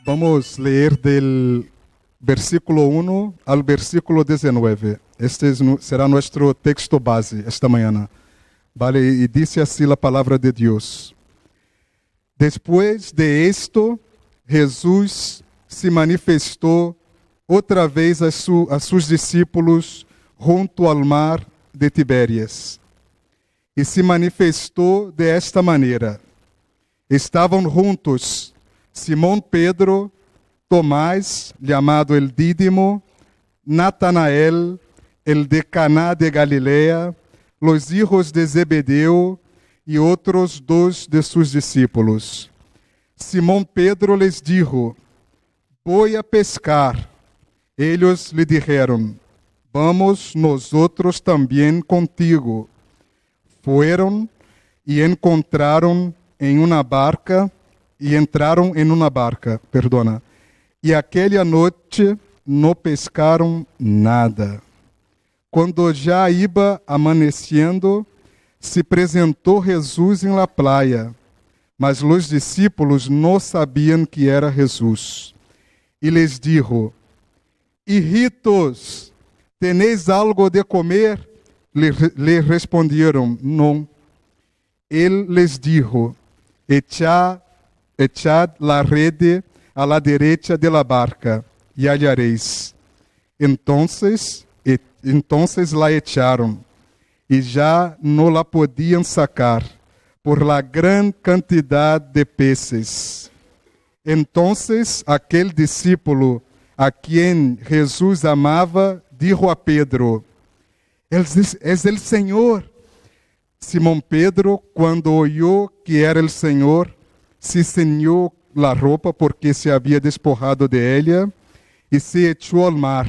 Vamos ler del versículo 1 al versículo 19. Será nuestro texto base esta manhã. Vale, e dice así la palabra de Dios. Después de esto, Jesús se manifestou outra vez a sus discípulos junto al mar de Tiberias. E se manifestou de esta maneira. Estavam juntos Simão Pedro, Tomás, chamado el Dídimo, Natanael, el de Caná de Galilea, los hijos de Zebedeo e outros dos de sus discípulos. Simão Pedro les dijo: voy a pescar. Ellos lhe dijeron: vamos nosotros también contigo. Fueron e entraram em uma barca, e aquela noite não pescaram nada. Quando já iba amanhecendo, se apresentou Jesus em la playa, mas os discípulos não sabiam que era Jesus. E lhes dijo: hijitos, ¿tenéis algo de comer? Le respondieron: não. Ele lhes dijo: echad la rede a la derecha de la barca y hallaréis. Entonces la echaron y ya no la podían sacar por la gran cantidad de peces. Entonces aquel discípulo a quien Jesús amaba dijo a Pedro: es el Señor. Simão Pedro, quando oyó que era el Señor, se ceñiu la roupa porque se había despojado de ella e se echó al mar.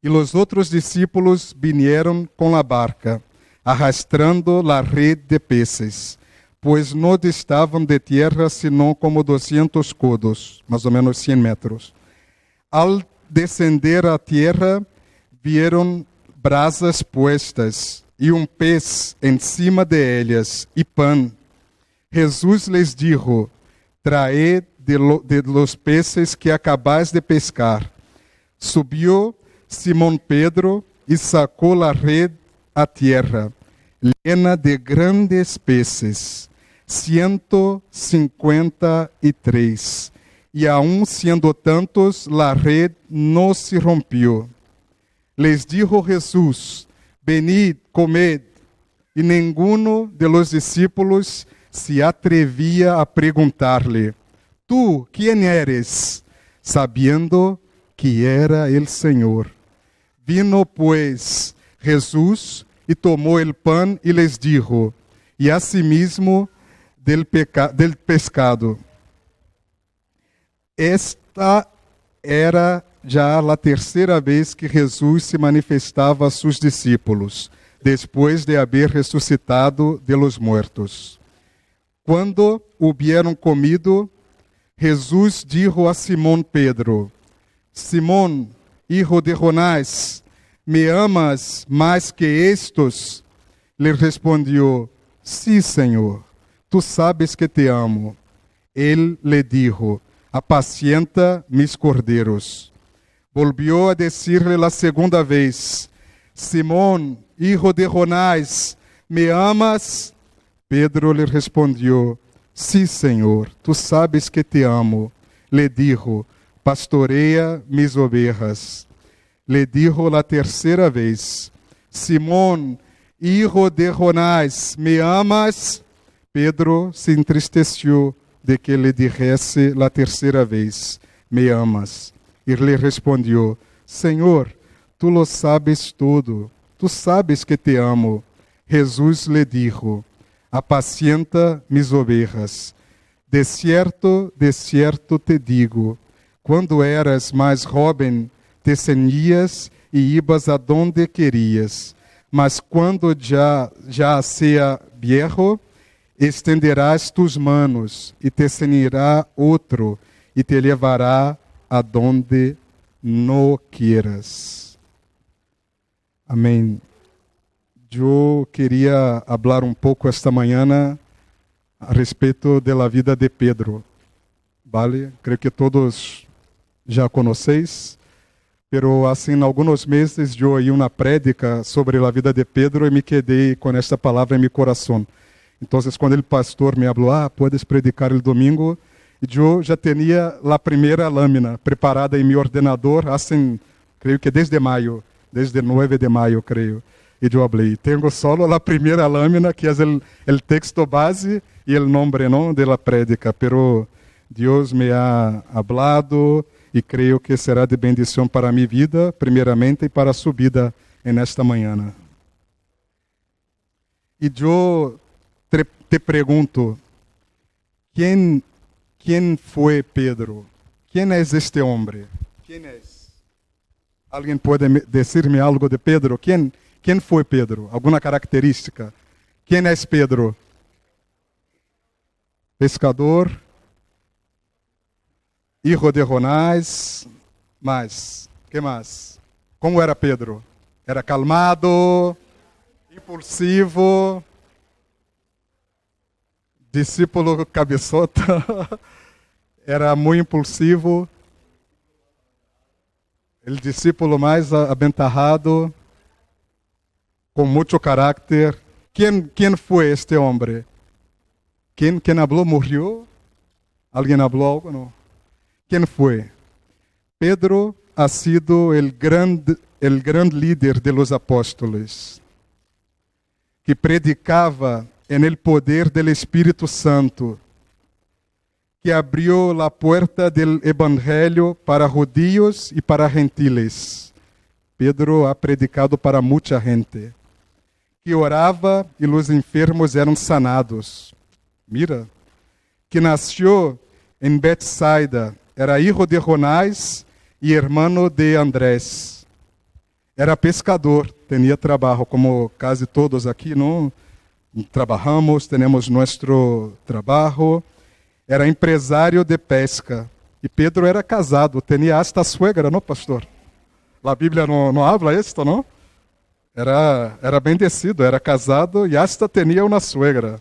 E los outros discípulos vinieron con la barca, arrastrando la red de peces, pues no distavam de tierra sino como 200 codos, mais ou menos 100 metros. Al descender a tierra, vieron brasas puestas e pez encima de ellas e pan. Jesús les dijo: traed de los peces que acabáis de pescar. Subió Simón Pedro e sacó la red a tierra, llena de grandes peces, 153. E aun siendo tantos, la red no se rompió. Les dijo Jesús: venid, comed. E ninguno de los discípulos se atrevia a perguntar-lhe: tu, quem eres? Sabiendo que era el Senhor. Vino, pues, Jesús e tomou el pan e les dijo, e asimismo del pescado. Esta era já a terceira vez que Jesus se manifestava a seus discípulos, depois de haber ressuscitado de los muertos. Quando hubieron comido, Jesus dijo a Simón Pedro: Simón, hijo de Jonás, ¿me amas mais que estos? Le respondió: sí, Señor, tú sabes que te amo. Él le dijo: apacienta mis corderos. Volvió a decirle la segunda vez: Simón, hijo de Jonás, ¿me amas? Pedro le respondió: sí, Señor, tú sabes que te amo. Le dijo: pastorea mis ovejas. Le dijo la tercera vez: Simón, hijo de Jonás, ¿me amas? Pedro se entristeció de que le dijese la tercera vez: ¿me amas? E le respondió: Señor, tú lo sabes todo, tú sabes que te amo. Jesús le dijo: apacienta mis ovejas. De cierto te digo, quando eras mais jovem, te ceñías e ibas a donde querias. Mas quando já sea viejo, estenderás tus manos e te ceñirá outro e te levará a donde no quieras. Amém. Eu queria falar pouco esta manhã a respeito da vida de Pedro. vale? Creio que todos já conheceis. Pero assim, alguns meses eu ouvi uma prédica sobre a vida de Pedro e me quedei com esta palavra em meu coração. Então, quando o pastor me falou, puedes predicar o domingo, eu já tinha a primeira lâmina preparada em meu ordenador, assim, creio que desde maio, desde 9 de maio, creio. E eu falei, tenho só a primeira lâmina, que é o texto base e o nome, não, de la prédica. Pero Deus me ha hablado e creio que será de bendição para a minha vida, primeiramente, e para a sua vida nesta manhã. E eu te pergunto, quem foi Pedro? Quem é este homem? Quem é? Alguém pode dizer-me algo de Pedro? Quem foi Pedro? Alguma característica? Quem é Pedro? Pescador, hijo de Jonás, mas, que mais? Como era Pedro? Era calmado, impulsivo, discípulo cabeçota, era muito impulsivo, o discípulo mais aventajado, com muito caráter. Quem foi este homem? Quem falou morreu? Alguém falou algo? Não. Quem foi? Pedro ha sido el gran líder de los apóstolos, que predicava en el poder del Espírito Santo, que abriu a porta del evangelho para judíos e para gentiles. Pedro ha predicado para muita gente, que orava e os enfermos eram sanados. Mira, que nasceu em Betsaida, era hijo de Jonás e hermano de Andrés. Era pescador, tinha trabalho, como quase todos aqui, não? Trabalhamos, temos nosso trabalho. Era empresário de pesca. E Pedro era casado, tinha hasta suegra, não, pastor? A Bíblia não habla isto, não? Era bendecido, era casado e hasta tinha uma suegra.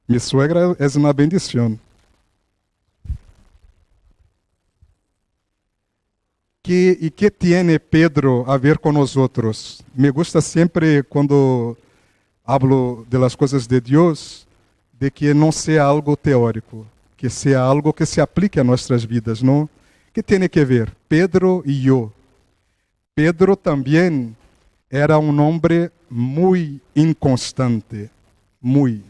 Minha suegra é uma bendição. E que tiene Pedro a ver com nós outros? Me gusta sempre quando hablo de las coisas de Deus, de que não seja algo teórico, que seja algo que se aplique a nossas vidas, não? Que tem que ver? Pedro e eu. Pedro também era um homem muito inconstante, muito.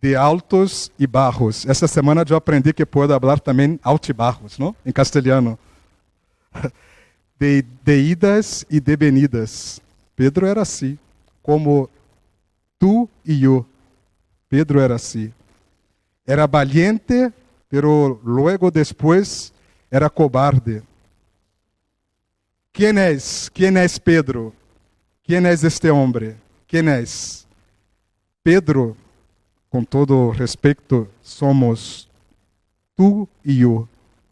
De altos e baixos. Essa semana eu aprendi que pode falar também altos e baixos, não? Em castelhano. De idas e de venidas. Pedro era assim, como tu e eu. Pedro era assim. Era valiente, pero luego depois era cobarde. Quem é Pedro? Quem é este homem? Quem é? Pedro, com todo respeito, somos tu e eu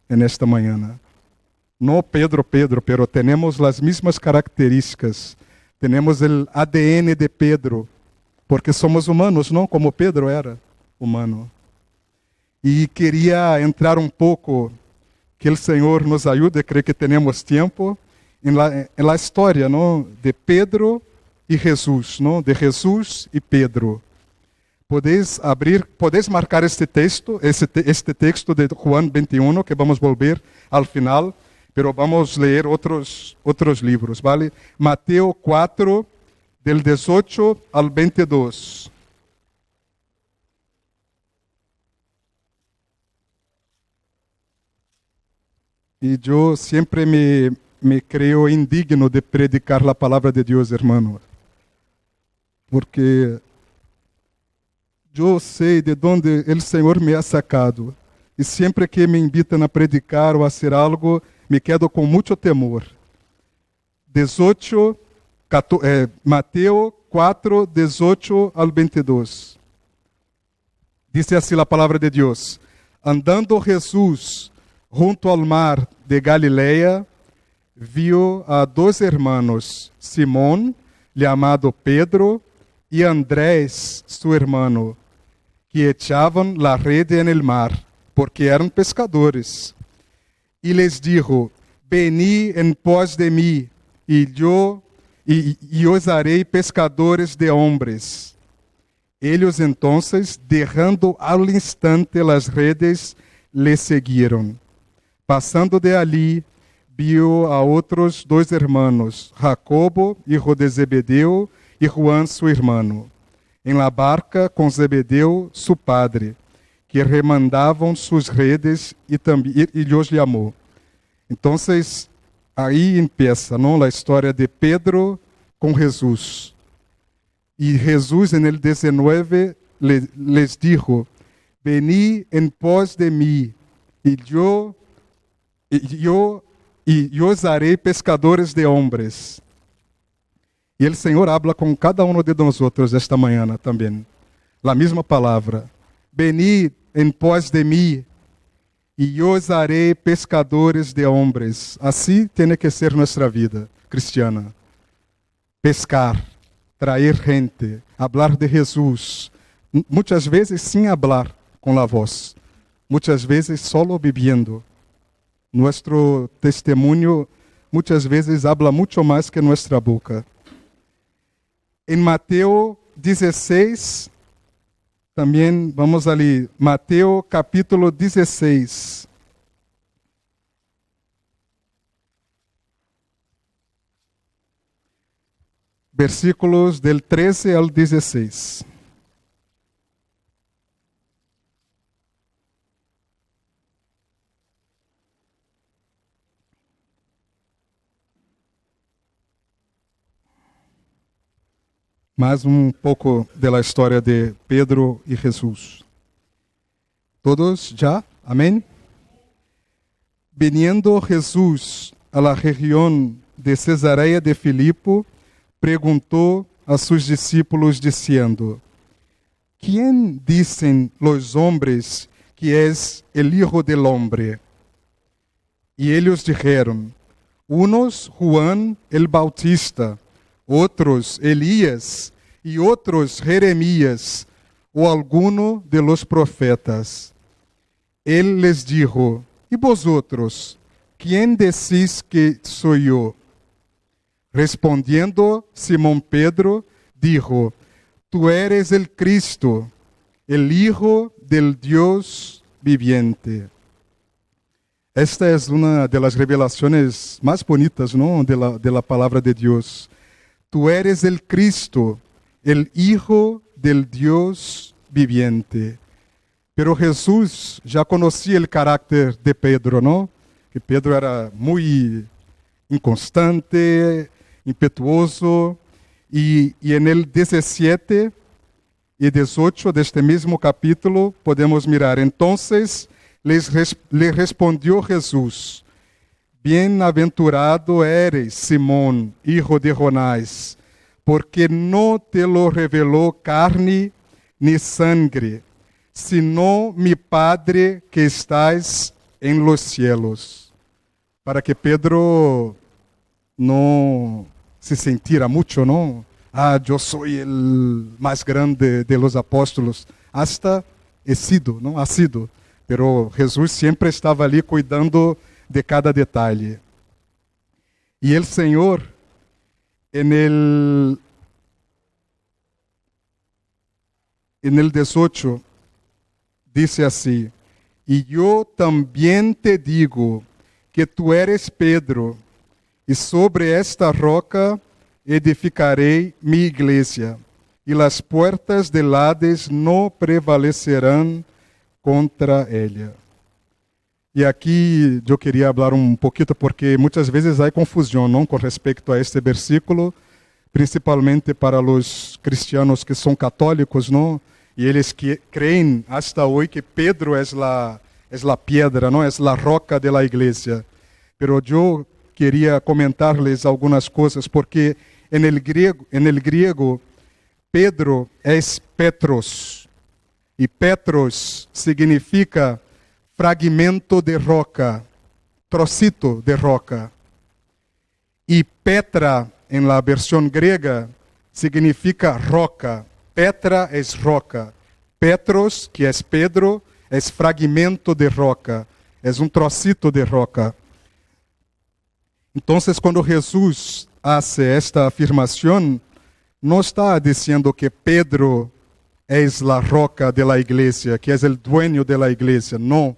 nesta manhã. Não Pedro, pero temos as mesmas características. Temos o ADN de Pedro, porque somos humanos, não como Pedro era humano. E queria entrar um pouco, que o Senhor nos ajude, creio que temos tempo, em la história, não, de Pedro e Jesus, não, de Jesus e Pedro. Podeis marcar este texto de Juan 21, que vamos volver ao final. Pero vamos ler outros livros, vale? Mateus 4, del 18 ao 22. E eu sempre me creio indigno de predicar a palavra de Deus, hermano. Porque eu sei de onde o Senhor me ha sacado. E sempre que me invitam a predicar ou a fazer algo, me quedo com muito temor. Mateus 4, 18 ao 22. Diz assim a palavra de Deus: Andando Jesus junto ao mar de Galileia, viu a dois hermanos, Simón, chamado Pedro, e Andrés, seu hermano, que echavam la rede en el mar, porque eram pescadores. E les dijo: vení en pos de mí, y os haré pescadores de hombres. Ellos entonces, dejando al instante las redes, le seguieron. Pasando de allí, vio a otros 2 hermanos, Jacobo, hijo de Zebedeo, y Juan, su hermano, en la barca con Zebedeo, su padre, que remandavam sus redes e los llamó. Entonces, aí empieza, ¿no?, la historia de Pedro con Jesús. Y Jesús en el 19 les dijo: vení en pos de mí, y yo os haré pescadores de hombres. E o Senhor habla com cada um de nós esta manhã também. A mesma palavra. Venid en pos de mí, e os haré pescadores de hombres. Assim tem que ser nossa vida cristiana. Pescar, trazer gente, hablar de Jesus. Muitas vezes sem hablar com a voz. Muitas vezes solo viviendo. Nuestro testemunho muitas vezes habla muito mais que nossa boca. Em Mateus 16, também vamos ali, Mateus capítulo 16. Versículos del 13 ao 16. Mais pouco da história de Pedro e Jesus. ¿Todos já? Amém? Viniendo Jesús a la región de Cesarea de Filipo, perguntou a sus discípulos diciendo: ¿Quién dicen los hombres que es el Hijo del Hombre? Y ellos dijeron: unos Juan el Bautista, outros Elías, e outros Jeremías, ou alguno de los profetas. Él les dijo: ¿y vosotros, quién decís que soy yo? Respondiendo Simón Pedro, dijo: tú eres el Cristo, el Hijo del Dios viviente. Esta es una de las revelaciones más bonitas, ¿no?, de la palabra de Dios. Tú eres el Cristo, el Hijo del Dios viviente. Pero Jesús ya conocía el carácter de Pedro, ¿no? Que Pedro era muy inconstante, impetuoso, y en el 17 y 18 de este mismo capítulo podemos mirar. Entonces le respondió Jesús: bienaventurado eres, Simón, hijo de Jonás, porque no te lo reveló carne ni sangre, sino mi Padre que estás en los cielos. Para que Pedro no se sintiera mucho, ¿no? Yo soy el más grande de los apóstolos. Hasta he sido, ¿no? Ha sido. Pero Jesús siempre estaba ali cuidando de cada detalhe. E o Senhor, en el 18, dice así: y yo también te digo que tú eres Pedro, y sobre esta roca edificaré mi iglesia, y las puertas del Hades no prevalecerán contra ella. E aqui eu queria falar pouquinho, porque muitas vezes há confusão, não, com respeito a este versículo, principalmente para os cristianos que são católicos, não, e eles que creem hasta hoje que Pedro é a pedra, não, é a roca da igreja. Pero eu queria comentar-lhes algumas coisas, porque en el griego Pedro é Petros, e Petros significa fragmento de roca, trocito de roca. E Petra, em la versão grega, significa roca. Petra é roca. Petros, que é Pedro, é fragmento de roca, é trocito de roca. Então, quando Jesus hace esta afirmação, não está dizendo que Pedro é a roca da igreja, que é o dueño da igreja, não.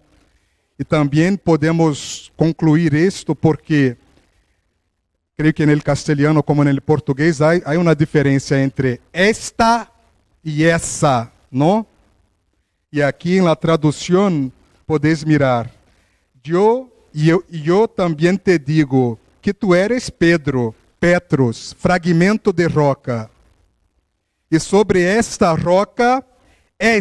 E também podemos concluir isto porque creio que no castelhano como no português há uma diferença entre esta e essa, não? E aqui na tradução podes mirar. Eu também te digo que tu eres Pedro, Petros, fragmento de roca. E sobre esta roca é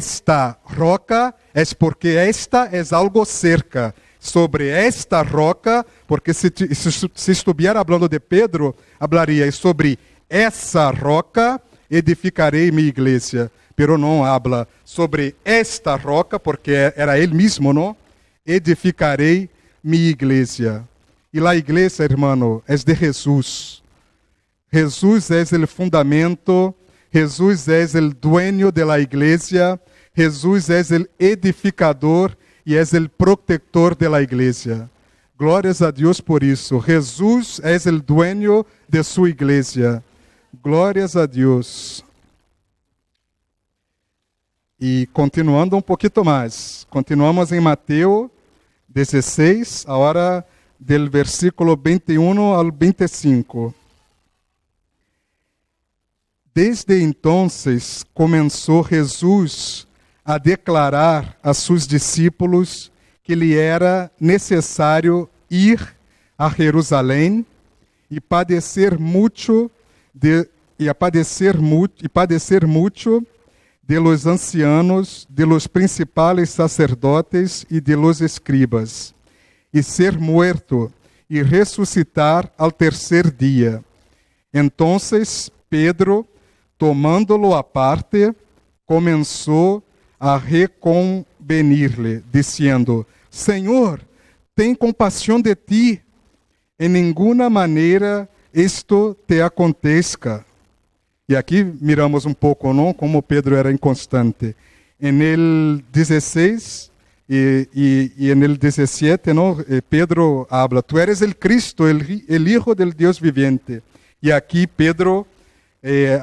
porque esta é algo cerca. Sobre esta roca, porque se estiver falando de Pedro, falaria sobre essa roca edificarei minha igreja. Pero não habla sobre esta roca, porque era ele mesmo, não? Edificarei minha igreja. E a igreja, hermano, é de Jesus. Jesus é o fundamento, Jesus é o dueño de la igreja, Jesus é o edificador e é o protector de la igreja. Glórias a Deus por isso. Jesus é o dueño de sua igreja. Glórias a Deus. E continuando um pouquinho mais, continuamos em Mateus 16, agora do versículo 21 ao 25. Desde então começou Jesus a declarar a seus discípulos que lhe era necessário ir a Jerusalém e padecer muito de los ancianos, de los principales sacerdotes e de los escribas, e ser muerto e ressuscitar al tercer dia. Entonces Pedro, tomando-lo aparte, começou a reconvenir-lhe, dizendo: Senhor, tem compaixão de ti, em nenhuma maneira isto te aconteça. E aqui miramos um pouco, não, como Pedro era inconstante. En el 16 e en el 17, não, Pedro habla: Tu eres el Cristo, el Hijo del Dios viviente. E aqui Pedro,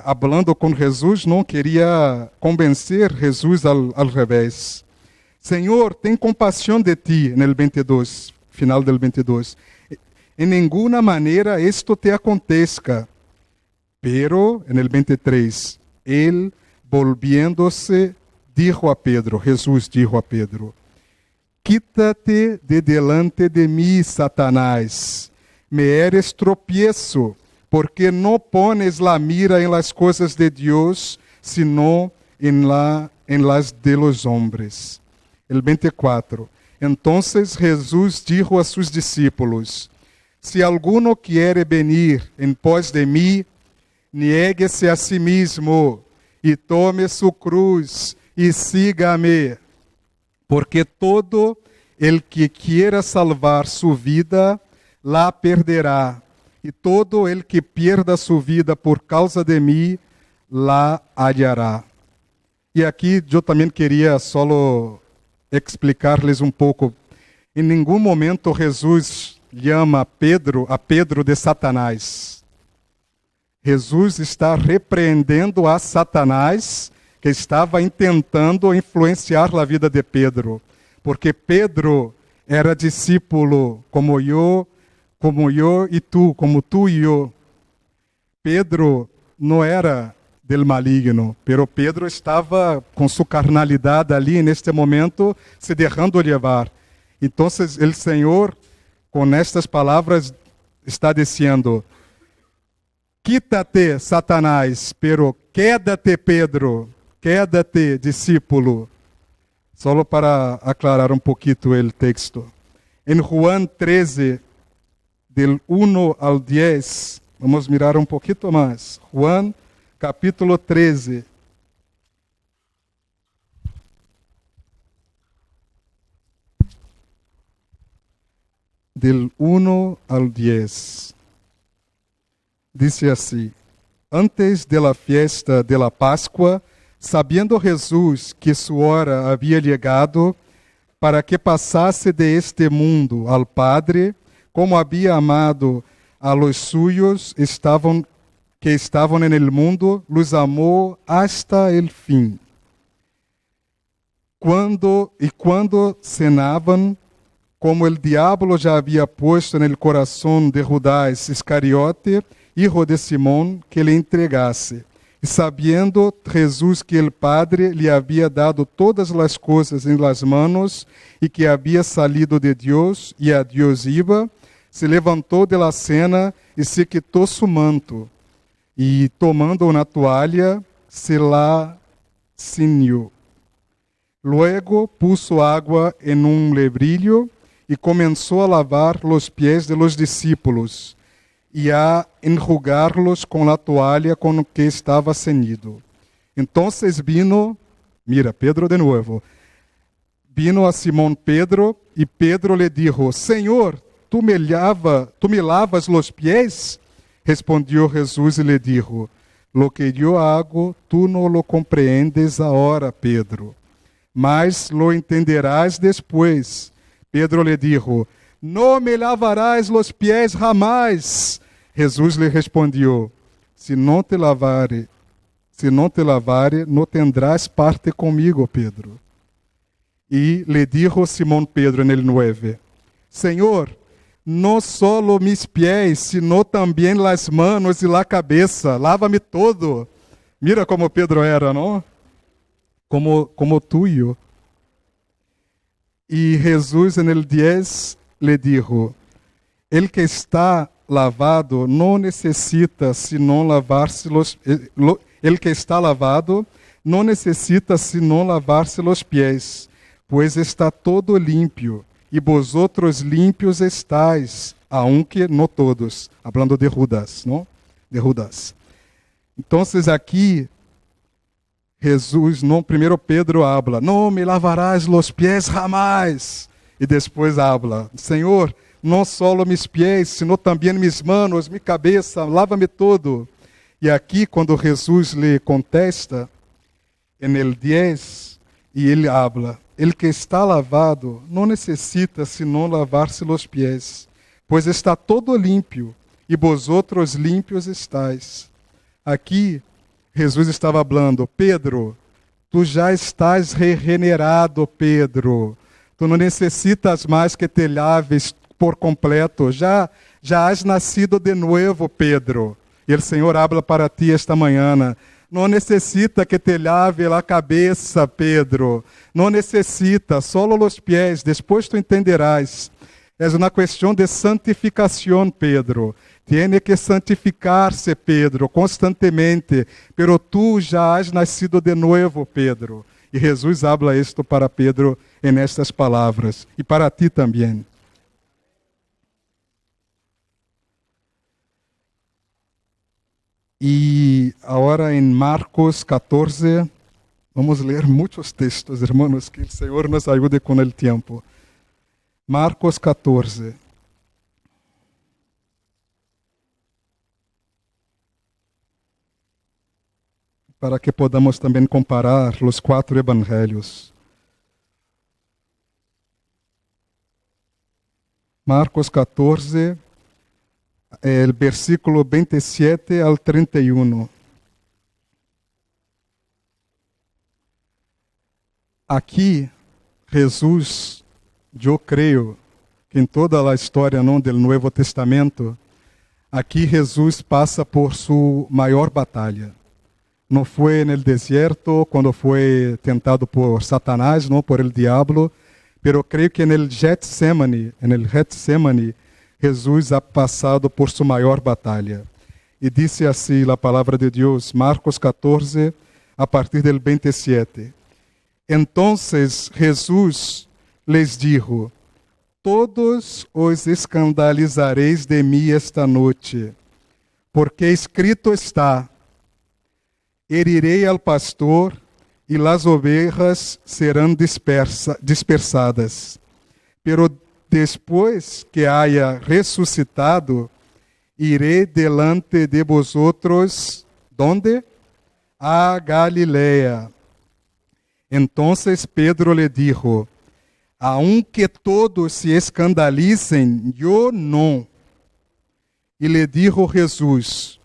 hablando com Jesus, não queria convencer Jesus ao revés. Senhor, tem compaixão de ti, no 22, final del 22. Em nenhuma maneira isto te aconteça. Pero, en el 23, él, volviéndose, dijo a Pedro, Jesús dijo a Pedro: Quítate de delante de mí, Satanás, me eres tropiezo, porque no pones la mira en las cosas de Dios, sino en las de los hombres. El 24, entonces Jesús dijo a sus discípulos: Si alguno quiere venir en pos de mí, niegue-se a si mesmo e tome sua cruz e siga-me. Porque todo el que quiera salvar sua vida, la perderá. E todo el que pierda sua vida por causa de mim, la hallará. E aqui eu também queria só explicar-lhes um pouco. Em nenhum momento Jesus chama a Pedro de Satanás. Jesus está repreendendo a Satanás, que estava tentando influenciar a vida de Pedro, porque Pedro era discípulo como eu e tu, como tu e eu. Pedro não era del maligno, pero Pedro estava com sua carnalidade ali, neste momento, se deixando levar. Então, o Senhor, com estas palavras, está dizendo: Quítate, Satanás, pero quédate, Pedro, quédate, discípulo. Só para aclarar um pouquinho o texto. Em Juan 13, del 1 ao 10, vamos mirar um pouquinho mais. Juan, capítulo 13. Del 1 ao 10. Dice assim: Antes de la fiesta de la Páscoa, sabendo Jesus que sua hora havia chegado, para que passasse de este mundo al Padre, como había amado a los suyos que estaban en el mundo, los amó hasta el fin. Cuando cenaban, como el diablo ya había puesto en el corazón de Judas Iscariote, hijo de Simón, que le entregase. E sabiendo Jesús que el Padre le había dado todas las cosas en las manos y que había salido de Dios y a Dios iba, se levantó de la cena y se quitó su manto. Y tomando una toalla, se la ciñó. Luego puso agua en un lebrillo y comenzó a lavar los pies de los discípulos y a enjugarlos con la toalla con que estaba ceñido. Entonces vino, mira, Pedro de nuevo, vino a Simón Pedro y Pedro le dijo, Señor, ¿tú me lavas los pies? Respondió Jesús y le dijo, lo que yo hago, tú no lo comprendes ahora, Pedro, mas lo entenderás después. Pedro le dijo, no me lavarás los pies jamás. Jesús le respondió, si no te lavare, no tendrás parte conmigo, Pedro. Y le dijo Simón Pedro en el 9, Señor, no solo mis pies, sino también las manos y la cabeza, lávame todo. Mira como Pedro era, ¿no? Como tuyo. Y Jesús en el 10 le dijo, el que está lavado no necesita sino lavarse los pies, pues está todo limpio, y vosotros limpios estáis, aunque no todos. Hablando de Judas, ¿no? De Judas. Entonces aquí Jesús, no, primero Pedro habla, no me lavarás los pies jamás. E depois habla, Senhor, não solo mis pies, sino também mis manos, mi cabeça, lava-me todo. E aqui, quando Jesus lhe contesta, en el 10, e ele habla, el que está lavado não necessita senão lavar-se los pies, pois está todo limpio, e vosotros limpios estáis. Aqui, Jesus estava falando, Pedro, tu já estás regenerado, Pedro. Tu não necessitas mais que te laves por completo. Já has nascido de novo, Pedro. E o Senhor habla para ti esta manhã. Não necessita que te lave a cabeça, Pedro. Não necessita, solo los pies. Depois tu entenderás. É uma questão de santificação, Pedro. Tiene que santificar-se, Pedro, constantemente. Pero tu já has nascido de novo, Pedro. E Jesus habla isto para Pedro en estas palavras. E para ti também. E agora em Marcos 14, vamos ler muitos textos, hermanos, que o Senhor nos ajude com o tempo. Marcos 14. Para que podamos também comparar os 4 evangelhos. Marcos 14, el versículo 27 al 31. Aqui, Jesus, eu creio que em toda a história do Novo Testamento, aqui Jesus passa por sua maior batalha. Não foi no deserto, quando foi tentado por Satanás, não por el diablo, pero creio que no Getsemane, Jesus ha passado por sua maior batalha. E disse assim a palavra de Deus, Marcos 14, a partir del 27. Entonces Jesus les dijo, todos os escandalizareis de mim esta noite, porque escrito está, herirei al pastor e las ovejas serão dispersadas. Pero depois que haya ressuscitado, iré delante de vosotros, ¿dónde? A Galilea. Entonces Pedro le dijo, aunque todos se escandalizem, eu não. E lhe dijo Jesús,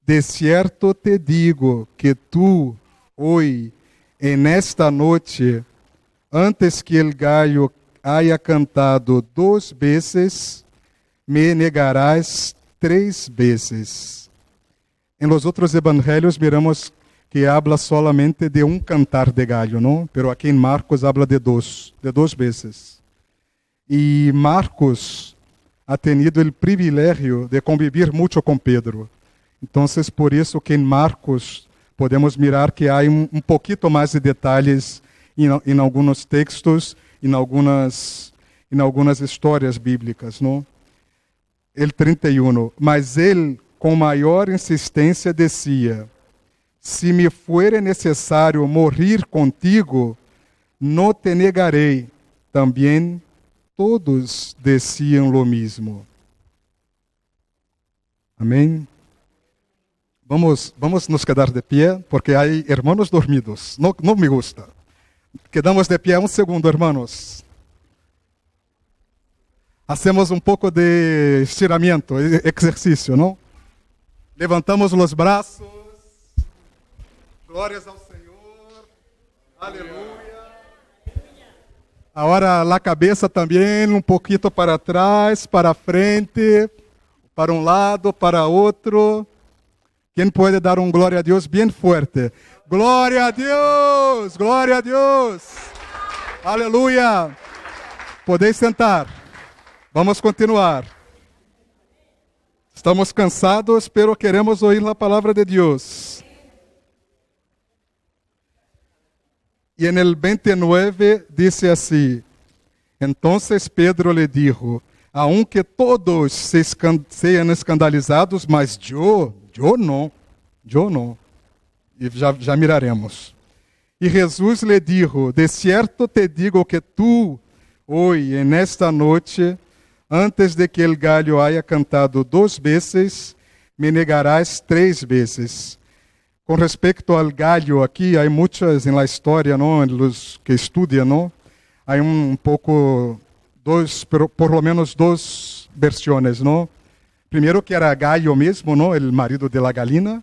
de cierto te digo que tú, hoy, en esta noche, antes que el gallo haya cantado 2 veces, me negarás 3 veces. En los otros evangelios miramos que habla solamente de un cantar de gallo, ¿no? Pero aquí en Marcos habla de dos veces. Y Marcos ha tenido el privilegio de convivir mucho con Pedro. Entonces, por eso que en Marcos podemos mirar que hay un poquito más de detalles en algunos textos, en algunas histórias bíblicas, ¿no? El 31. Mas él, com maior insistência, decía, se me fuere necessário morrer contigo, no te negarei. Também todos decían lo mismo. Amém? Vamos nos quedar de pie, porque há hermanos dormidos. No me gusta. Quedamos de pie un segundo, hermanos. Hacemos un poco de estiramiento, ejercicio, ¿no? Levantamos los brazos. Glórias ao Senhor. Aleluia. Agora a cabeça também, um pouquinho para trás, para frente, para um lado, para outro. Quem pode dar glória a Deus bem forte? Glória a Deus! Glória a Deus! Aleluia! Podeis sentar. Vamos continuar. Estamos cansados, pero queremos oír a palavra de Deus. E en el 29 dice así, entonces Pedro le dijo, aunque todos sean escandalizados, mas yo no. E já miraremos. E Jesus le dijo, de cierto te digo que tú, hoy, en esta noche, antes de que el gallo haya cantado 2 veces, me negarás 3 veces. Com respeito ao galho, aqui há muitas na história, não, os que estudam, não, há pouco por lo menos 2 versões, não. Primeiro que era gallo mesmo, não, o marido de la galina,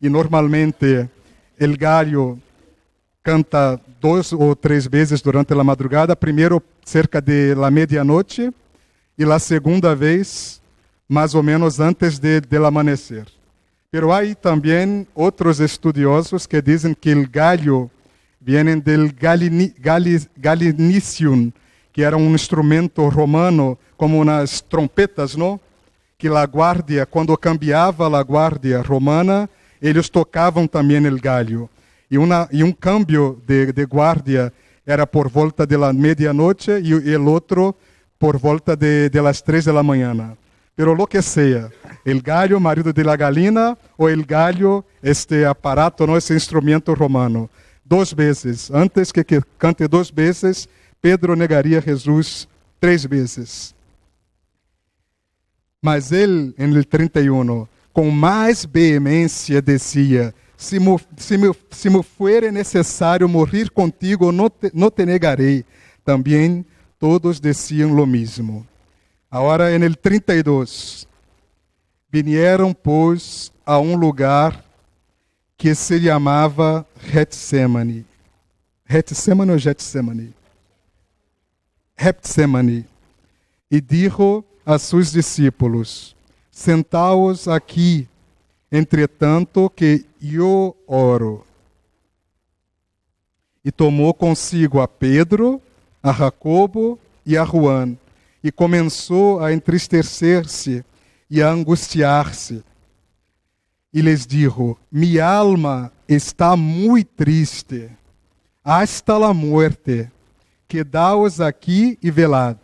e normalmente o gallo canta 2 ou 3 vezes durante a madrugada. Primeiro cerca de la medianoche e a segunda vez mais ou menos antes del amanecer. Pero hay también otros estudiosos que dicen que el gallo viene del galinicium, que era un instrumento romano como unas trompetas, ¿no? Que la guardia, cuando cambiaba la guardia romana, ellos tocaban también el gallo. Y un cambio de guardia era por volta de la medianoche y el otro por volta de las 3 de la mañana. Pero lo que sea, el gallo, marido de la galina, o el gallo, este aparato, ¿no? Ese instrumento romano. 2 veces. Antes que cante 2 veces, Pedro negaria a Jesus 3 vezes. Mas ele, en el 31, com mais veemência, dizia, se me fuere necessário morrer contigo, no te negarei. Também todos diziam lo mismo. Agora, en el 32, vinieron, pois, a um lugar que se chamava Getsemane. Getsemane ou Getsemane? Getsemane. E dijo a seus discípulos, sentaos aqui, entretanto que eu oro. E tomou consigo a Pedro, a Jacobo e a Juan, e começou a entristecer-se e a angustiar-se. E lhes dijo, mi alma está muito triste, hasta la muerte, quedaos aqui e velad.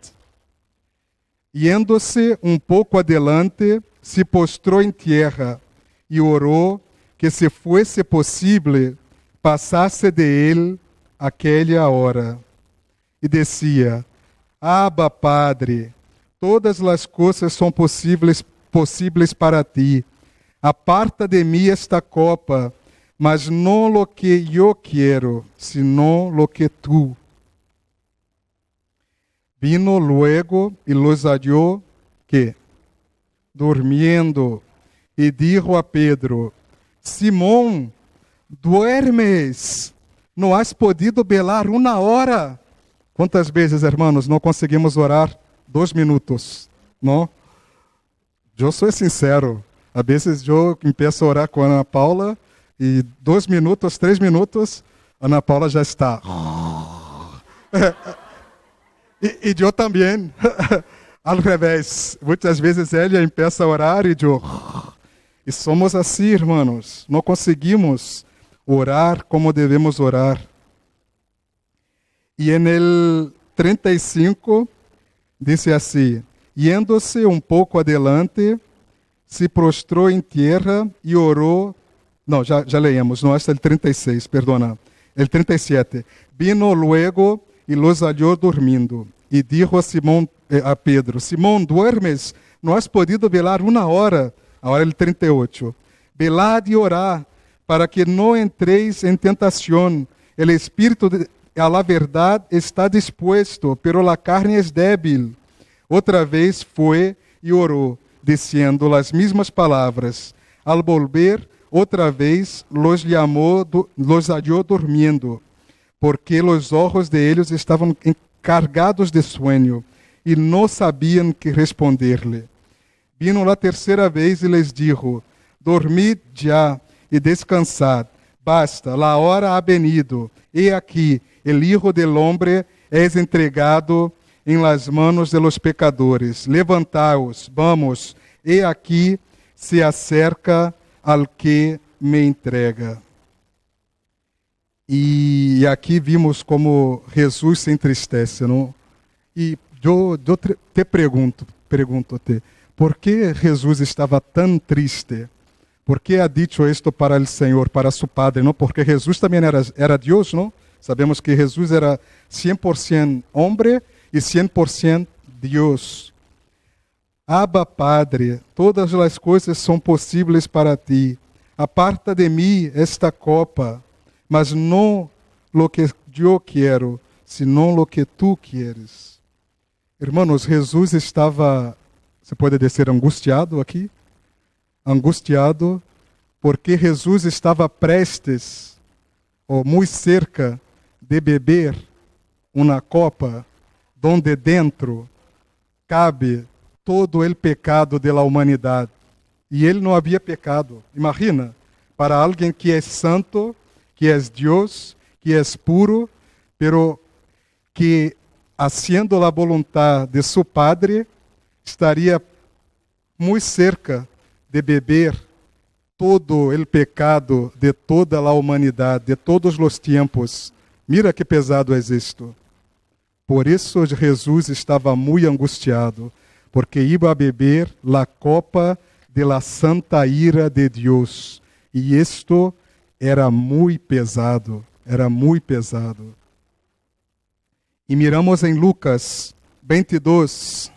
Yendo-se pouco adelante, se postrou em terra e orou que, se fosse possível, passasse de ele aquela hora. E dizia, Abba, Padre, todas as coisas são possíveis para ti. Aparta de mim esta copa, mas não lo que eu quero, senão lo que tu. Vino luego y los halló, ¿qué? Durmiendo. Y dijo a Pedro, Simón, duermes, ¿no has podido velar una hora? ¿Cuántas veces, hermanos, no conseguimos orar 2 minutos? ¿No? Yo soy sincero. A veces yo empiezo a orar con Ana Paula y 2 minutos, 3 minutos, Ana Paula ya está. Y yo también, al revés. Muchas veces ella empieza a orar y yo... E somos assim, irmãos. Não conseguimos orar como devemos orar. E no 35, diz assim: Yendo-se um pouco adelante, se prostrou em terra e orou. Não, já leemos, não, este é o 36, perdona. El 37. Vino luego e los halló dormindo. E dijo a Pedro: Simão, duermes? Não has podido velar uma hora? Agora ele 38. Velad e orá, para que não entreis em tentação. El espírito a la verdade está dispuesto, pero la carne es débil. Outra vez foi e orou, dizendo as mesmas palavras. Al volver, outra vez los halló durmiendo, porque los ojos de ellos estavam encargados de sueño, e não sabiam que responder-lhe. Vino la terceira vez e les dijo, dormid já e descansad, basta, la hora ha venido, e aqui, el Hijo del Hombre es entregado em las manos de los pecadores. Levantaos, vamos, e aqui se acerca al que me entrega. E aqui vimos como Jesus se entristece, não? E eu te pergunto-te, por que Jesus estava tão triste? Por que ha dicho esto para o Senhor, para su Padre? Não? Porque Jesus também era Deus, não? Sabemos que Jesus era 100% homem e 100% Deus. Abba, Padre, todas as coisas são possíveis para ti. Aparta de mim esta copa, mas não lo que eu quero, senão lo que tu quieres. Irmãos, Jesus estava... Você pode dizer angustiado aqui? Angustiado, porque Jesus estava prestes, ou muito cerca, de beber uma copa, donde dentro cabe todo o pecado da humanidade. E ele não havia pecado. Imagina, para alguém que é santo, que é Deus, que é puro, pero que, haciendo a vontade de seu Padre, estaria muito cerca de beber todo o pecado de toda a humanidade, de todos os tempos. Mira que pesado é isto. Por isso Jesus estava muito angustiado, porque ia a beber a copa de la santa ira de Deus. E isto era muito pesado, era muito pesado. E miramos em Lucas 22,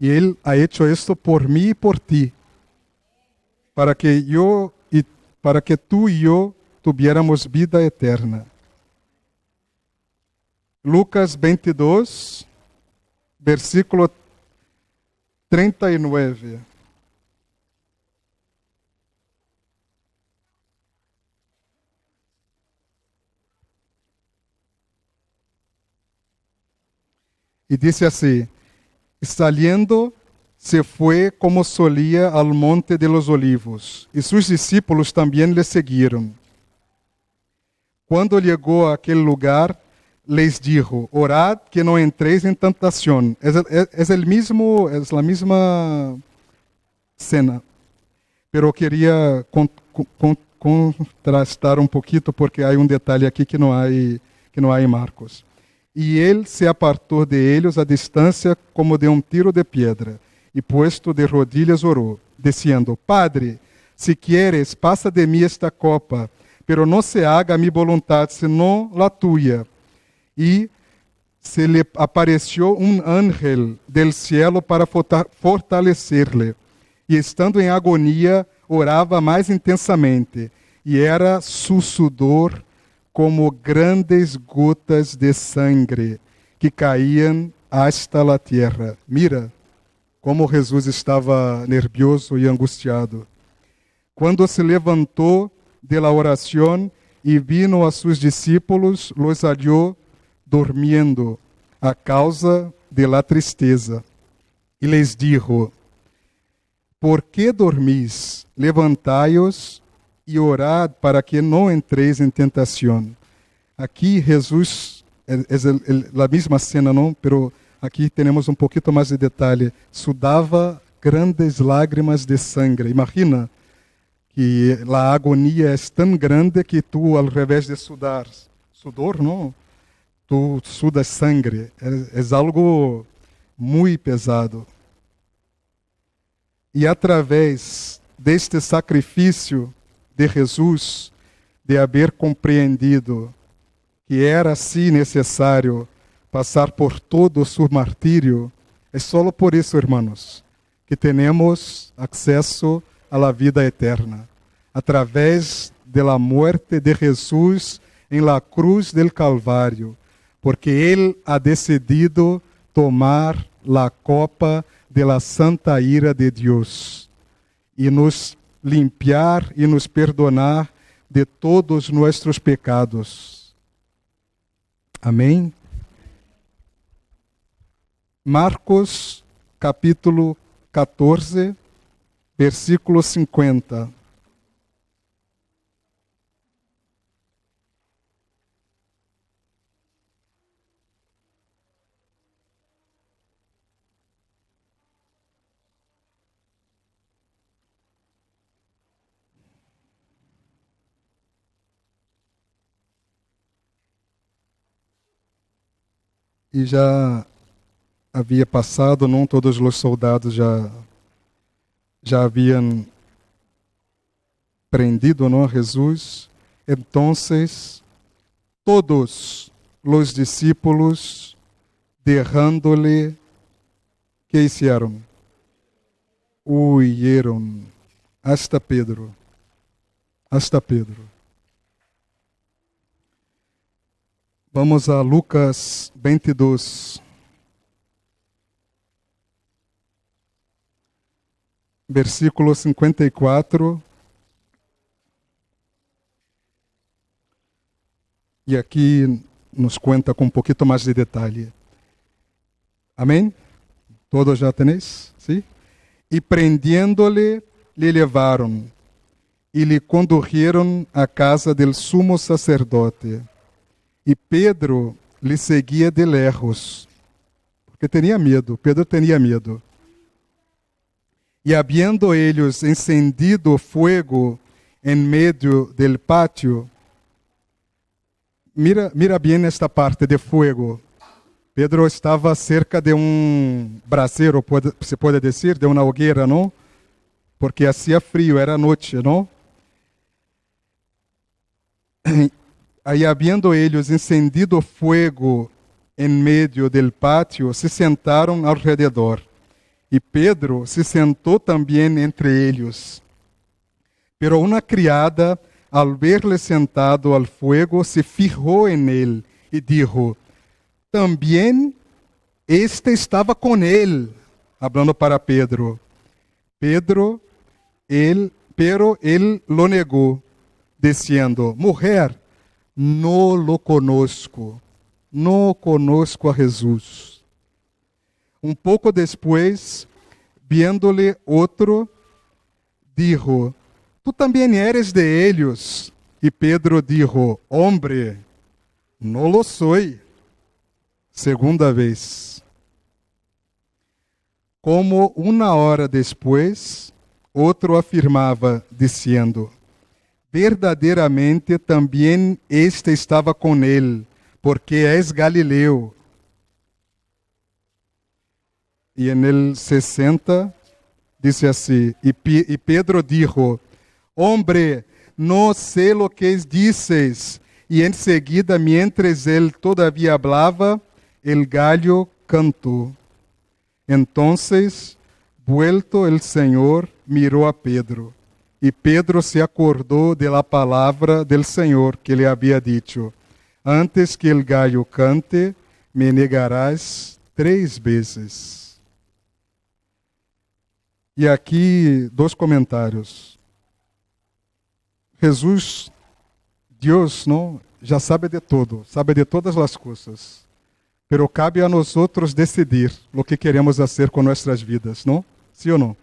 e ele ha hecho esto por mim e por ti, para que tu e eu tuviéramos vida eterna. Lucas 22, versículo 39. E disse assim: Saliendo, se foi como solía al monte de los olivos, e seus discípulos também le seguiram. Quando chegou a aquele lugar, les dijo: Orad que não entréis em tentação. É a mesma cena. Pero queria contrastar um pouquinho, porque há um detalhe aqui que não há em Marcos. E ele se apartou de eles a distância como de um tiro de pedra, e puesto de rodilhas orou, dizendo: Padre, se quieres, passa de mim esta copa, pero não se haga a mi voluntade, senão la tuya. E se lhe apareceu um ángel del cielo para fortalecer-lhe. E estando em agonia, orava mais intensamente, e era su sudor como grandes gotas de sangue que caíam hasta la tierra. Mira como Jesus estava nervioso e angustiado. Quando se levantou de la oración e vino a sus discípulos, los halló durmiendo a causa de la tristeza. E les dijo: ¿por qué dormís? Levantai-os e orad para que não entreis em tentação. Aqui Jesus, é a mesma cena, não? Pero aqui temos um pouquinho mais de detalhe. Sudava grandes lágrimas de sangre. Imagina que a agonia é tão grande que tu, ao revés de sudar sudor, não? Tu sudas sangre. É algo muito pesado. E através deste sacrifício de Jesus, de haver compreendido que era assim necessário passar por todo o seu martírio, é só por isso, irmãos, que temos acesso à vida eterna, através da morte de Jesus em la cruz del Calvário, porque Ele ha decidido tomar la copa de la santa ira de Deus e nos limpiar e nos perdonar de todos nossos pecados. Amém? Marcos, capítulo 14, versículo 50. E já havia passado, não todos os soldados já haviam prendido, não, Jesus. Então, todos os discípulos, derrando-lhe, que hicieron? Huyeron hasta Pedro. Hasta Pedro. Vamos a Lucas 22. Versículo 54. E aqui nos conta com um pouquinho mais de detalhe. Amém? Todos já tenéis? Sim? E prendiendo-lhe, lhe levaram e lhe conduziram à casa del sumo sacerdote. E Pedro lhe seguia de lejos, porque tinha medo. Pedro tinha medo. E habiendo ellos encendido fuego en medio del patio, mira bem esta parte de fuego. Pedro estava cerca de braseiro, se pode dizer, de uma hogueira, não? Porque hacía frio, era noite, não? Aí, habiendo ellos encendido fuego en medio del patio, se sentaram ao redor. E Pedro se sentou também entre eles. Pero uma criada, al verle sentado al fuego, se fijou en él e dijo: também este estava com ele, hablando para Pedro. Pero él lo negou, dizendo: mujer, no lo conozco, no conozco a Jesus. Um pouco depois, viendo-lhe outro, dijo: tu também eres de ellos. E Pedro dijo: hombre, no lo soy. Segunda vez. Como uma hora depois, outro afirmava, dizendo: verdadeiramente também este estava com ele, porque és Galileu. E en el 60 dice assim: e Pedro dijo: hombre, no sé lo que dices. E em seguida, mientras él todavía hablaba, el gallo cantó. Entonces, vuelto el Señor, miró a Pedro. E Pedro se acordou de la palavra del Senhor que lhe havia dicho: antes que el gallo cante, me negarás 3 vezes. E aqui 2 comentários. Jesus, Deus, não, já sabe de tudo, sabe de todas as coisas. Pero cabe a nós outros decidir o que queremos fazer com nossas vidas, não? Sim ou não?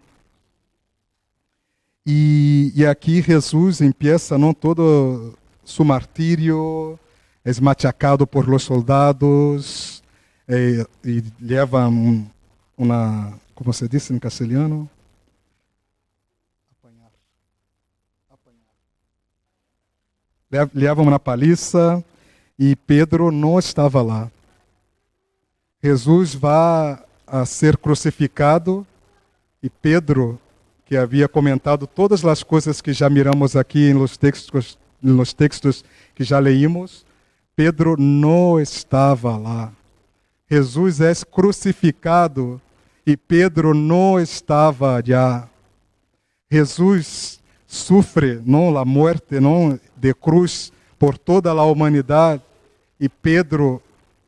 E aqui Jesus empieza, não, todo su martírio, é machacado por los soldados, e leva uma, como se diz em castelhano? Leva uma paliça, e Pedro não estava lá. Jesus vai a ser crucificado, e Pedro, que havia comentado todas as coisas que já miramos aqui nos textos que já leímos, Pedro não estava lá. Jesus é crucificado e Pedro não estava allá. Jesus sofre, não, a morte, não, de cruz por toda a humanidade e Pedro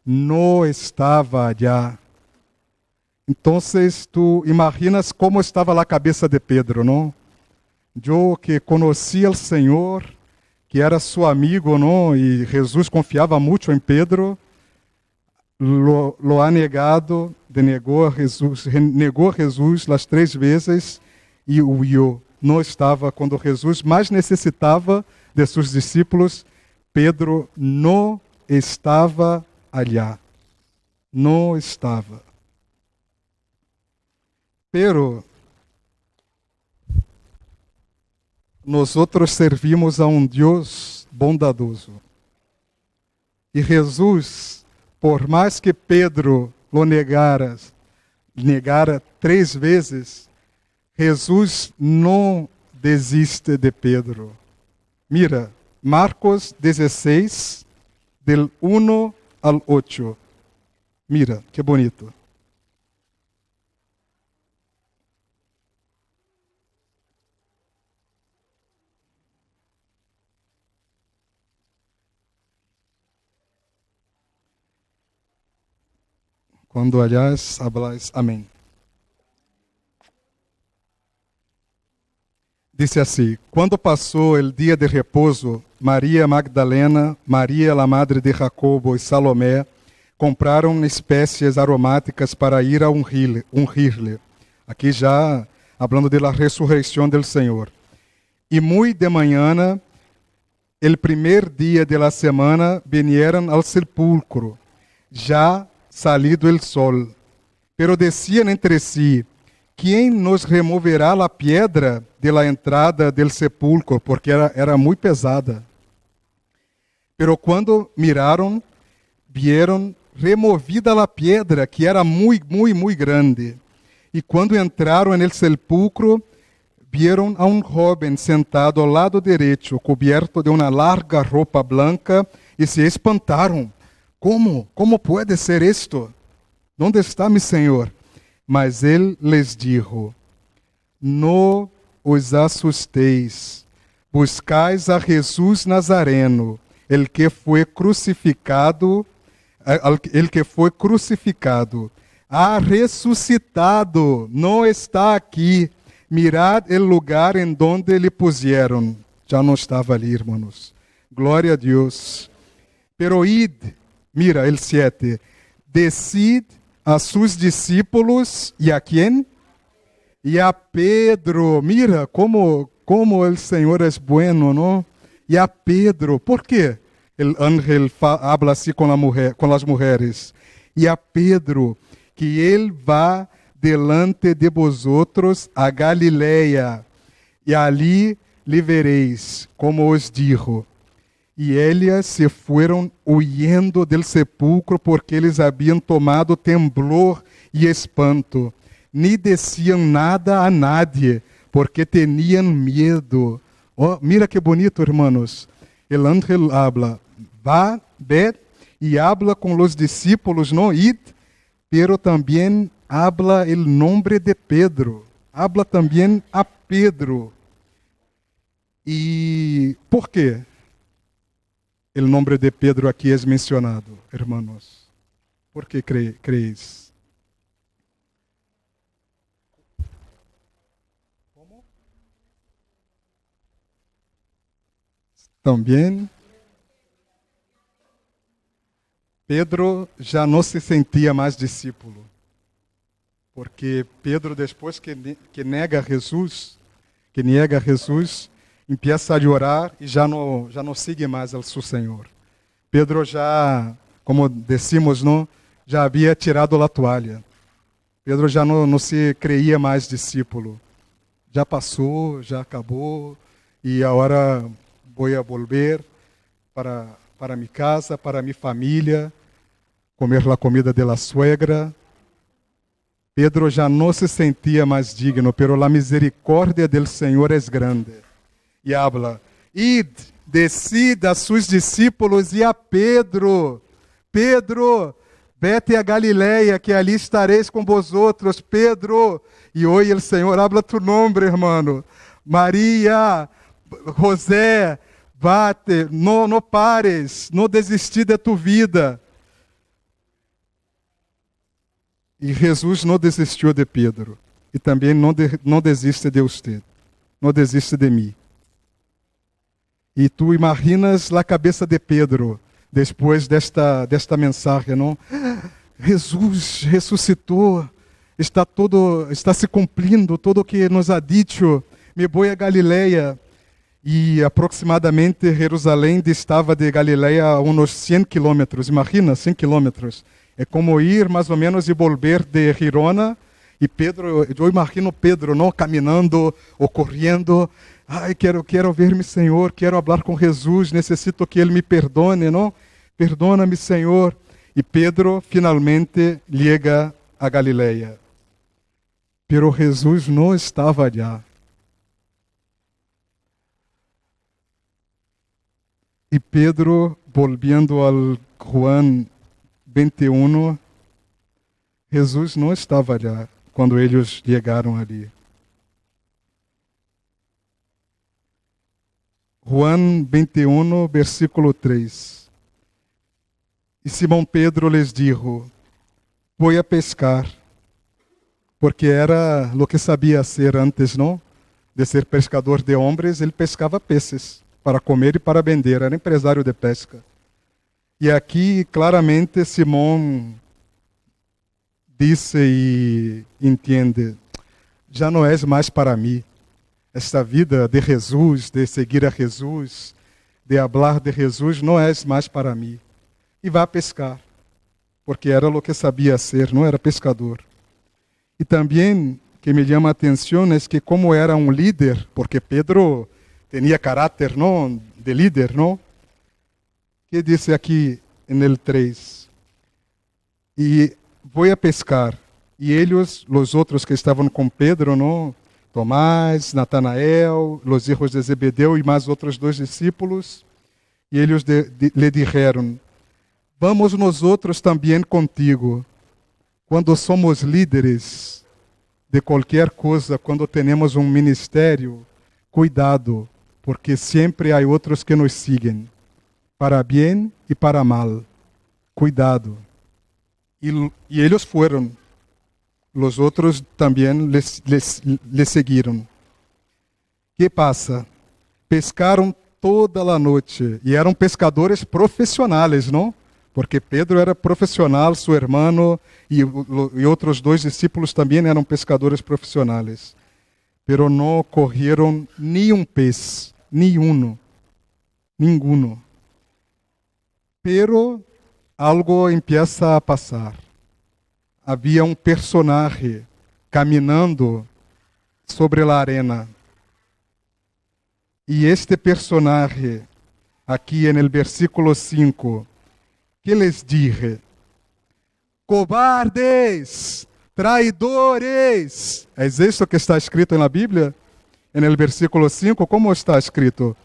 não estava allá. Então, tu imaginas como estava a cabeça de Pedro, não? Eu que conhecia o Senhor, que era seu amigo, não? E Jesus confiava muito em Pedro, lo ha negado, negou Jesus as 3 vezes e huyó. Não estava quando Jesus mais necessitava de seus discípulos. Pedro não estava allá. Não estava. Pero nós outros servimos a Deus bondadoso. E Jesus, por mais que Pedro lo negara 3 vezes, Jesus não desiste de Pedro. Mira, Marcos 16, del 1 al 8. Mira, que bonito. Quando olhais, hablais. Amém. Disse assim: quando passou o dia de repouso, Maria Magdalena, Maria, a madre de Jacobo e Salomé compraram espécies aromáticas para ir a ungir-lhe. Aqui já falando da ressurreição do Senhor. E muito de manhã, el primer dia de la semana, vinieron al sepulcro, já salido el sol. Pero decían entre sí: ¿quién nos removerá la piedra de la entrada del sepulcro? Porque era muy pesada. Pero cuando miraron, vieron removida la piedra, que era muy, muy, muy grande. Y cuando entraron en el sepulcro, vieron a un joven sentado al lado derecho, cubierto de una larga ropa blanca, y se espantaron. ¿Cómo? ¿Cómo puede ser esto? ¿Dónde está mi Señor? Mas ele les dijo: no os assustéis, buscais a Jesus Nazareno, el que foi crucificado, ha ressuscitado, não está aqui. Mirad el lugar em donde lhe puseram. Já não estava ali, irmãos. Glória a Deus. Pero id, mira, el 7, decid a sus discípulos, ¿y a quién? Y a Pedro. Mira como el Señor es bueno, ¿no? Y a Pedro. ¿Por qué el ángel habla así con las mujeres? Y a Pedro, que él va delante de vosotros a Galileia, e ali lhe vereis, como os dijo. E ellas se foram huyendo del sepulcro, porque eles haviam tomado temblor e espanto. Ni decían nada a nadie, porque tenían miedo. Oh, mira que bonito, hermanos. El ángel habla, va, ve, y habla con los discípulos, no id, pero también habla el nombre de Pedro. Habla también a Pedro. E por quê? O nome de Pedro aqui é mencionado, hermanos. Por que creis? Também Pedro já não se sentia mais discípulo, porque Pedro, depois que nega Jesus, empieza a orar e já não sigue mais ao seu Senhor. Pedro já, como decimos, não, já havia tirado a toalha. Pedro já não se creia mais discípulo. Já passou, já acabou, e agora vou volver para minha casa, para minha família, comer a comida de la suegra. Pedro já não se sentia mais digno, pero a misericórdia del Senhor é grande. E habla, id, decid a seus discípulos e a Pedro, Pedro, vete a Galileia, que ali estareis com vosotros, Pedro. E hoje o Senhor habla tu nome, hermano. Maria, José, vate, não pares, não desistir de tu vida. E Jesus não desistiu de Pedro. E também não desiste de você. Não desiste de mim. E tu imaginas a cabeça de Pedro depois desta mensagem, não? Jesus ressuscitou. Está se cumprindo todo o que nos ha dicho. Me vou a Galileia. E aproximadamente Jerusalém distava de Galileia a uns 100 quilômetros. Imagina, 100 quilômetros. É como ir mais ou menos e volver de Girona. E Pedro, eu imagino Pedro, não, caminhando ou correndo. Ai, quero ver-me, Senhor, quero falar com Jesus, necessito que Ele me perdone, não? Perdona-me, Senhor. E Pedro finalmente chega a Galileia. Pero Jesus não estava allá. E Pedro, volviendo ao Juan 21, Jesus não estava allá quando eles chegaram ali. Juan 21, versículo 3. E Simão Pedro les dijo, vou a pescar, porque era o que sabia ser antes, não? De ser pescador de homens, ele pescava peces para comer e para vender, era empresário de pesca. E aqui, claramente, Simão disse e entende, já não és mais para mim. Esta vida de Jesus, de seguir a Jesus, de falar de Jesus, não é mais para mim. E vá pescar, porque era o que sabia ser, não era pescador. E também, que me chama a atenção, é que como era um líder, porque Pedro tinha caráter, não, de líder, não? Que disse aqui no 3, e vou a pescar, e eles, os outros que estavam com Pedro, não? Tomás, Natanael, os filhos de Zebedeu e mais outros 2 discípulos, e eles lhe disseram, vamos nós outros também contigo. Quando somos líderes de qualquer coisa, quando temos um ministério, cuidado, porque sempre há outros que nos siguen, para bem e para mal. Cuidado. E eles foram. Os outros também lhe seguiram. Que passa? Pescaram toda a noite. E eram pescadores profissionais, não? Porque Pedro era profissional, seu irmão e outros 2 discípulos também eram pescadores profissionais. Pero não correram nenhum pez, nenhum. Pero algo empieza a passar. Havia um personagem caminhando sobre a arena. E este personagem, aqui no versículo 5, que les dije? Cobardes, traidores. É isso que está escrito na Bíblia? No versículo 5, como está escrito?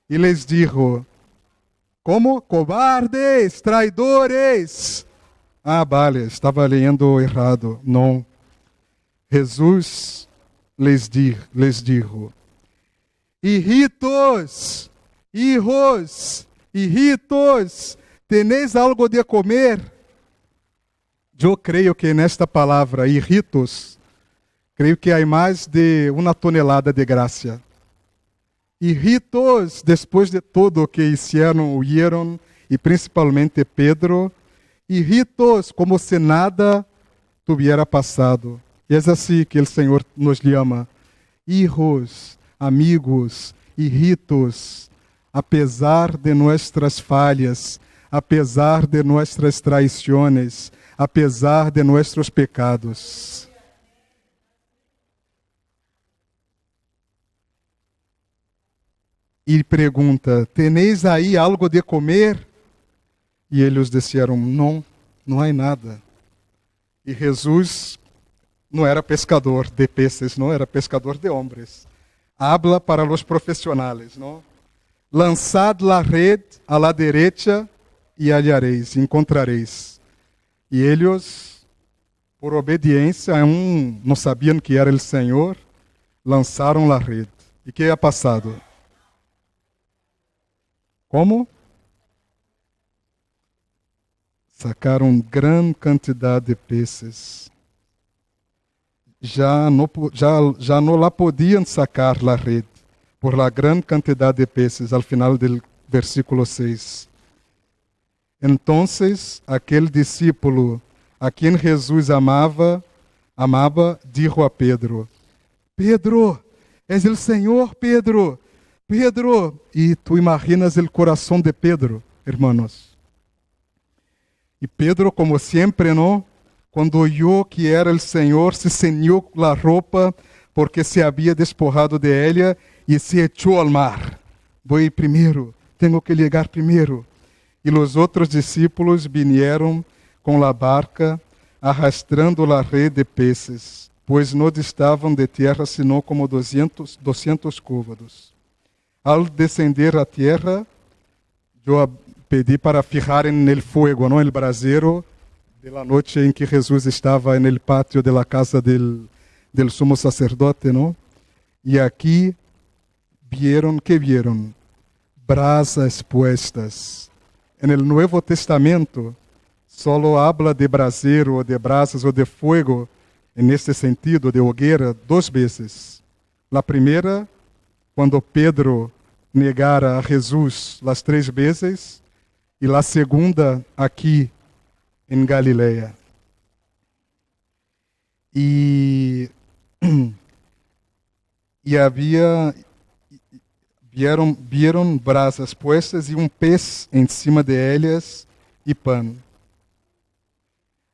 E les dijo, como? Cobardes, traidores. Ah, vale, estava lendo errado. Não. Jesus les dijo, hijitos, tenéis algo de comer? Eu creio que nesta palavra, hijitos, creio que há mais de 1 tonelada de graça. Y ritos, después de todo que hicieron, huyeron, y principalmente Pedro, y ritos como si nada tuviera pasado. E é assim que o Senhor nos chama, hijos, amigos, hijitos, apesar de nuestras falhas, apesar de nuestras traições, apesar de nuestros pecados. E pergunta: tenéis aí algo de comer? E eles disseram: não, não há nada. E Jesus não era pescador de peces, não era pescador de homens. Habla para los profissionais, não? Lançad la red a la derecha e hallareis, encontrareis. E eles, por obediência, não sabiam que era o Senhor, lançaram la red. E que é passado? Como? Sacaram grande quantidade de peces. Já não la podiam sacar la red por la grande quantidade de peces al final del versículo 6. Entonces, aquele discípulo a quem Jesus amava, dijo a Pedro: Pedro, és o Senhor, Pedro. Pedro, e tu imaginas o coração de Pedro, hermanos. E Pedro, como sempre, não? Quando oyó que era o Senhor, se ceñiu a roupa, porque se havia despojado de ella, e se echou ao mar. Vou primeiro, tenho que chegar primeiro. E os outros discípulos vinieron com a barca, arrastrando a rede de peces, pois não distavam de terra, senão como 200 côvados. Al descender a terra, eu pedi para fijarem no fogo, no braseiro, de la noite em que Jesus estava no pátio de la casa del sumo sacerdote, não? E aqui vieron brasas puestas. No Novo Testamento, solo habla de braseiro, ou de brasas, ou de fogo, nesse sentido, de hogueira, 2 vezes. A primeira, quando Pedro negara a Jesus as 3 vezes, e a segunda aqui em Galileia. E vieron brasas puestas e pez em cima de elas e pão.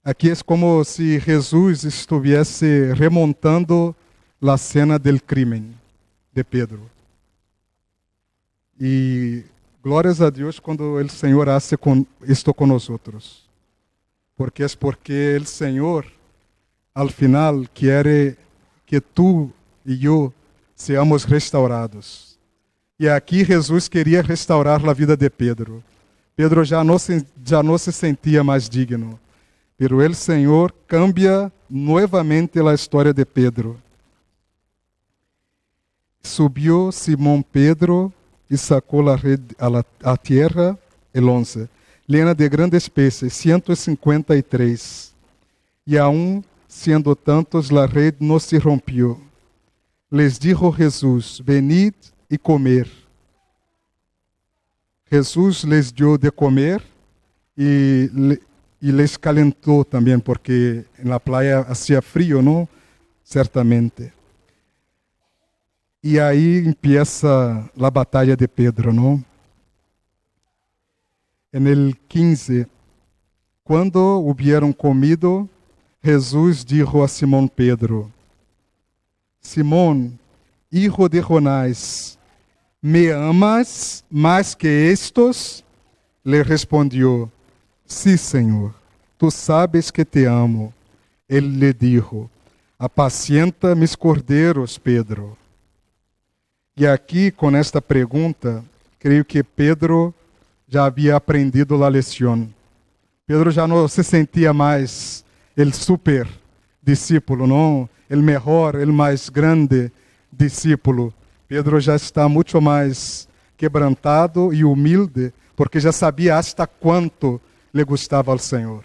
Aqui é como se Jesus estivesse remontando a cena del crime de Pedro. E glórias a Deus quando o Senhor hace isto com nós outros. Porque o Senhor, al final, quer que tu e eu seamos restaurados. E aqui Jesus queria restaurar a vida de Pedro. Pedro já não se sentia mais digno. Pero o Senhor cambia novamente a história de Pedro. Subiu Simão Pedro e sacou a rede à terra, el 11, llena de grandes peces, 153. E aún sendo tantos, a rede não se rompió. Les dijo Jesus: venid e comer. Jesus les dio de comer e les calentou também, porque na praia hacía frio, não? Certamente. E aí empieza a batalha de Pedro, não? En el 15, quando hubieron comido, Jesus dijo a Simón Pedro: Simón, hijo de Jonás, ¿me amas más que estos? Le respondió: Sí, Senhor, tu sabes que te amo. Ele lhe dijo: apacienta mis cordeiros, Pedro. E aqui, com esta pergunta, creio que Pedro já havia aprendido a lição. Pedro já não se sentia mais o super discípulo, não, o melhor, o mais grande discípulo. Pedro já está muito mais quebrantado e humilde, porque já sabia hasta quanto le gostava ao Senhor.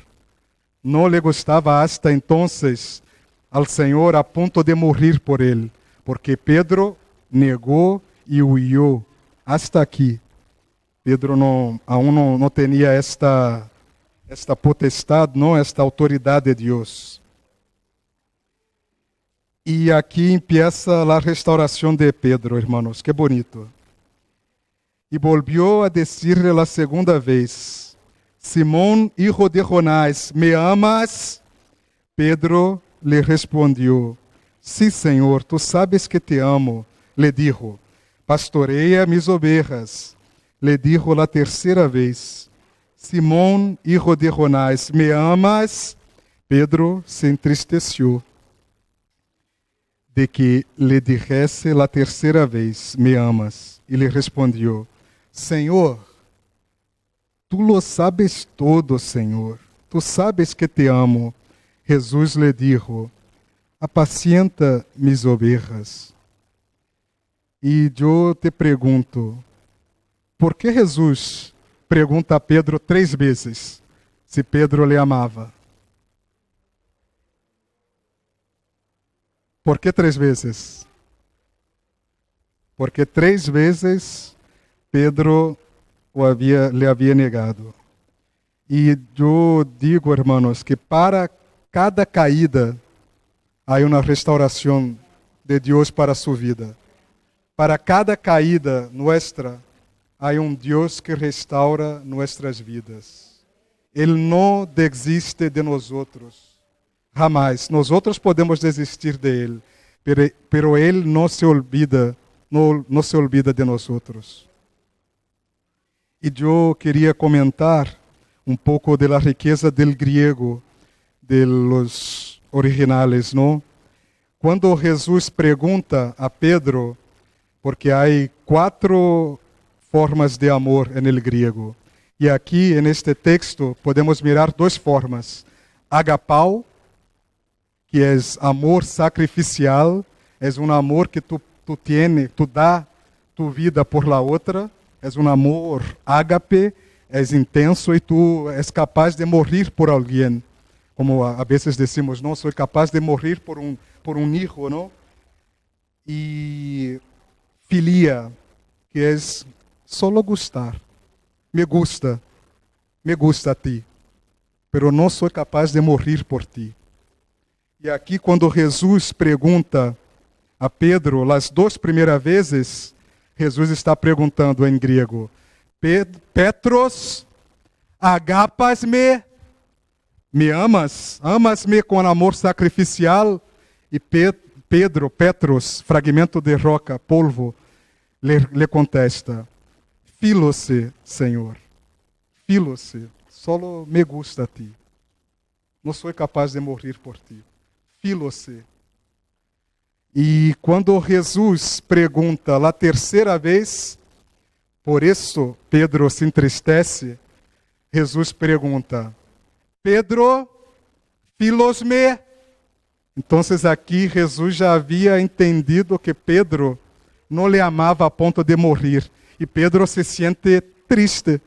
Não le gostava hasta entonces ao Senhor a ponto de morrer por ele, porque Pedro negou e huyó hasta aqui. Pedro aún não tinha esta potestade, não, esta autoridade de Deus. E aqui empieza a restauração de Pedro, hermanos. Que bonito. E volvió a decirle la segunda vez: Simón, hijo de Jonás, ¿me amas? Pedro le respondió: Sí, Señor, tú sabes que te amo. Le dijo: Pastorea mis ovejas. Le dijo la tercera vez: Simón, hijo de Jonás, ¿me amas? Pedro se entristeció de que le dijese la tercera vez: ¿Me amas? Y le respondió: Senhor, tú lo sabes todo, Senhor. Tú sabes que te amo. Jesús le dijo: Apacienta mis ovejas. E eu te pergunto, por que Jesus pergunta a Pedro 3 vezes se Pedro lhe amava? Por que 3 vezes? Porque 3 vezes Pedro lhe havia negado. E eu digo, hermanos, que para cada caída há uma restauração de Deus para sua vida. Para cada caída nossa, há Deus que restaura nossas vidas. Ele não desiste de nós outros. Jamais. Nós outros podemos desistir de Ele, pero Ele não se olvida, não se olvida de nós outros. E eu queria comentar pouco da riqueza do griego, de los originales, não? Quando Jesus pergunta a Pedro, porque há 4 formas de amor no grego. E aqui, neste texto, podemos mirar 2 formas. Agapau, que é amor sacrificial, é amor que tu dá tu vida por la outra, é amor ágape, é intenso e tu és capaz de morrer por alguém. Como a vezes decimos, não, sou capaz de morrer por um hijo, não? E filia, que é solo gustar. Me gusta a ti, pero não sou capaz de morrer por ti. E aqui, quando Jesus pergunta a Pedro, as 2 primeiras vezes, Jesus está perguntando em grego: Petros, agapas-me? Me amas? Amas-me com amor sacrificial? E Petros, fragmento de roca, polvo, lhe contesta: Filo-se, Senhor. Filo-se. Solo me gusta a ti. Não sou capaz de morrer por ti. Filo-se. E quando Jesus pergunta a terceira vez, por isso Pedro se entristece, Jesus pergunta: Pedro, filos-me? Então aqui Jesus já havia entendido que Pedro não lhe amava a ponto de morrer. E Pedro se sente triste,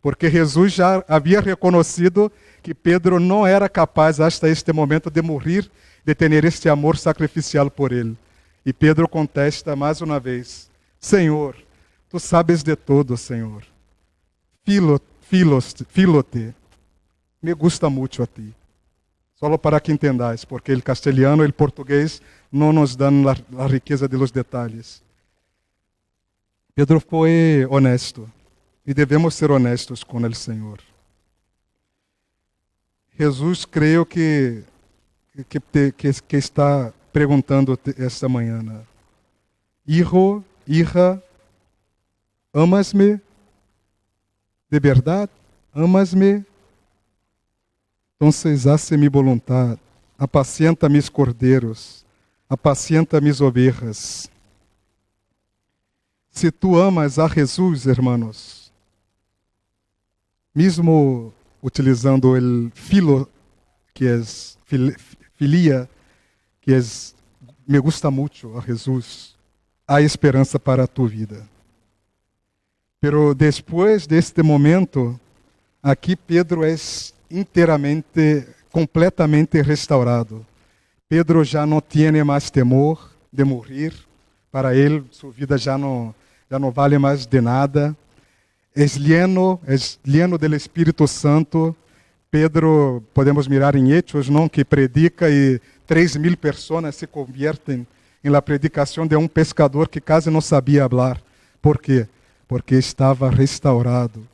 porque Jesus já havia reconhecido que Pedro não era capaz, hasta este momento, de morrer, de ter este amor sacrificial por ele. E Pedro contesta mais uma vez: Senhor, tu sabes de todo, Senhor. Filo-te. Me gusta muito a ti. Solo para que entendáis, porque o castelhano e o português não nos dão a riqueza de los detalhes. Pedro foi honesto, e devemos ser honestos com o Senhor. Jesus, creio que está perguntando esta manhã: Hijo, hija, amas-me? De verdade? Amas-me? Então, hace mi voluntad, apacienta mis cordeiros, apacienta mis ovejas. Se tu amas a Jesus, hermanos, mesmo utilizando o filo, que é filia, que é me gusta muito a Jesus, há esperança para a tua vida. Pero depois deste momento, aqui Pedro é inteiramente, completamente restaurado. Pedro já não tem mais temor de morrer. Para ele, sua vida já não já não vale mais de nada. É lleno do Espírito Santo. Pedro, podemos mirar em Hechos, não, que predica e 3.000 pessoas se conviertem em la predicação de um pescador que quase não sabia falar. ¿Por quê? Porque estava restaurado,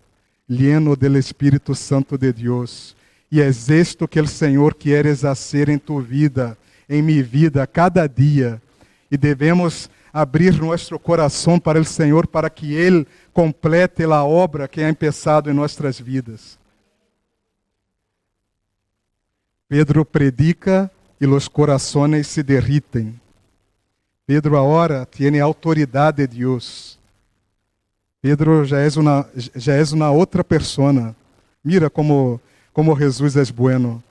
lleno do Espírito Santo de Deus. E é isto que o Senhor quer fazer em tu vida, em minha vida, cada dia. E devemos abrir nosso coração para o Senhor, para que Ele complete a obra que ha começado em nossas vidas. Pedro predica e os corações se derritem. Pedro agora tem autoridade de Deus. Pedro já é uma outra pessoa. Mira como Jesus é bueno.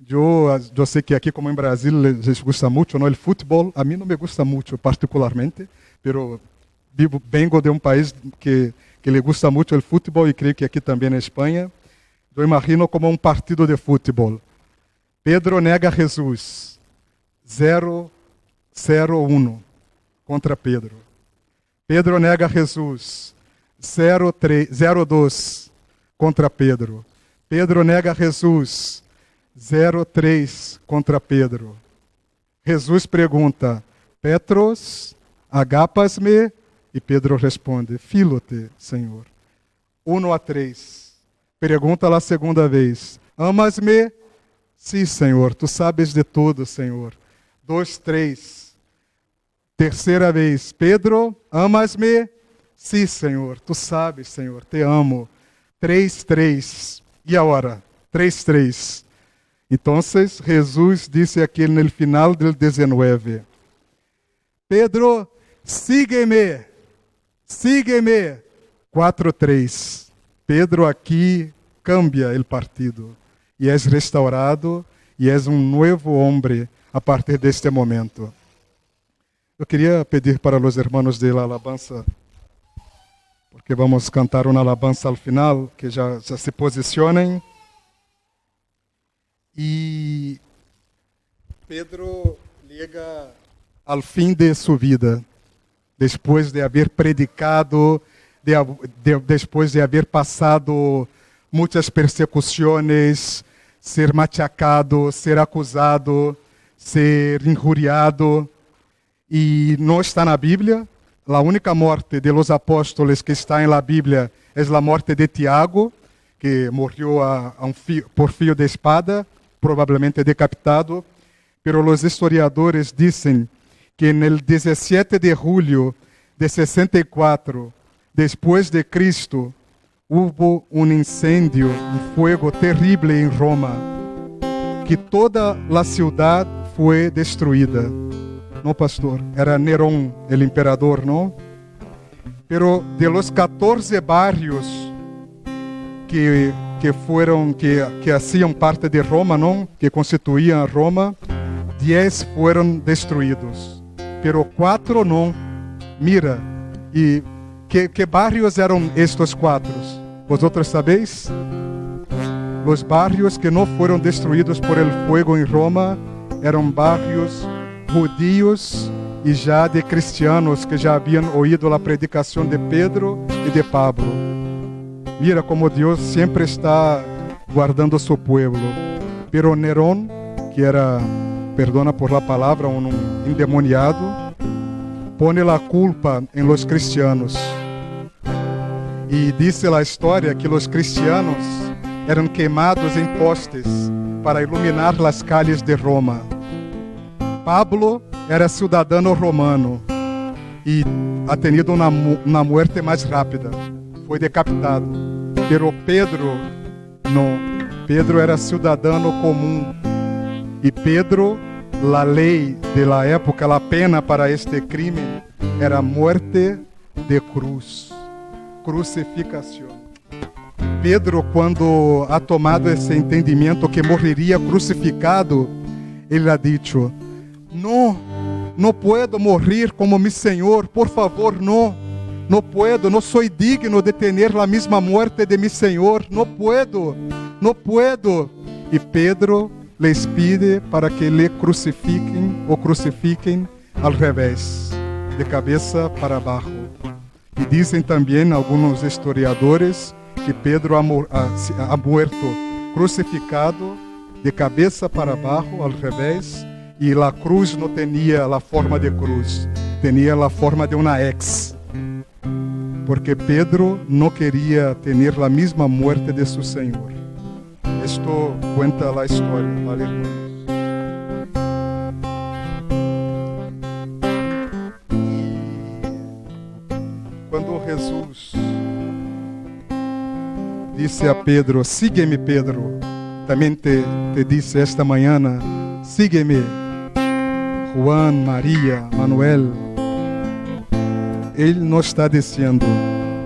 Eu sei que aqui, como em Brasil, les gusta muito, não, o futebol. A mim não me gusta muito particularmente, pero vengo de um país que le gusta muito o futebol e creio que aqui também na Espanha. Eu imagino como um partido de futebol. Pedro nega Jesus. 0-1 contra Pedro. Pedro nega Jesus. 0-2 contra Pedro. Pedro nega Jesus. 0-3 contra Pedro. Jesus pergunta: Petros, agapas-me? E Pedro responde: Filo-te, Senhor. 1-3. Pergunta a segunda vez: Amas-me? Sim, Senhor, tu sabes de tudo, Senhor. 2-3. Terceira vez: Pedro, amas-me? Sim, Senhor, tu sabes, Senhor, te amo. 3-3. E agora? 3-3. Então, Jesus disse aqui no final do 19: Pedro, sígueme. 4-3. Pedro aqui cambia o partido. E és restaurado, e és um novo homem a partir deste momento. Eu queria pedir para os irmãos de la alabanza, porque vamos cantar uma alabanza ao final, que já se posicionem. E Pedro chega ao fim de sua vida, depois de haver predicado, depois de haver passado muitas persecuções, ser machacado, ser acusado, ser injuriado, e não está na Bíblia. A única morte de los apóstolos que está na Bíblia é a morte de Tiago, que morreu por fio de espada, provavelmente decapitado. Pero os historiadores dizem que no 17 de julho de 64, depois de Cristo, houve incêndio, fogo terrível em Roma, que toda a cidade foi destruída. Não, pastor? Era Nerón, o imperador, não? Pero de los 14 barrios que hacían parte de Roma, não? Que constituíam Roma, 10 foram destruídos, pero 4 não. Mira, e que barrios eram estes 4? Vosotros sabéis? Os barrios que não foram destruídos por el fuego em Roma eram barrios judíos e já de cristianos que já haviam ouído a predicação de Pedro e de Pablo. Mira como Deus sempre está guardando seu povo. Pero Nerón, que era, perdona por la palavra, um endemoniado, pone a culpa em los cristianos. E diz a história que os cristianos eram queimados em postes para iluminar as calles de Roma. Pablo era cidadão romano e ha tenido uma morte mais rápida. Foi decapitado. Pero Pedro não. Pedro era cidadão comum. E Pedro, a lei da época, a pena para este crime era morte de cruz. Crucificação. Pedro, quando ha tomado esse entendimento que morreria crucificado, ele ha dicho: não puedo morrer como mi Senhor, por favor, não puedo, não sou digno de ter a mesma morte de mi Senhor, não puedo. E Pedro les pide para que le crucifiquem ao revés, de cabeça para baixo. Y dicen también algunos historiadores que Pedro ha muerto crucificado de cabeça para abaixo, al revés, y la cruz no tenía la forma de cruz, tenía la forma de una X, porque Pedro no quería tener la misma muerte de su Señor. Esto cuenta la historia, ¿vale, hermanos? Quando Jesus disse a Pedro, sígueme Pedro, também te disse esta manhã, sígueme, Juan, Maria, Manuel. Ele não está dizendo,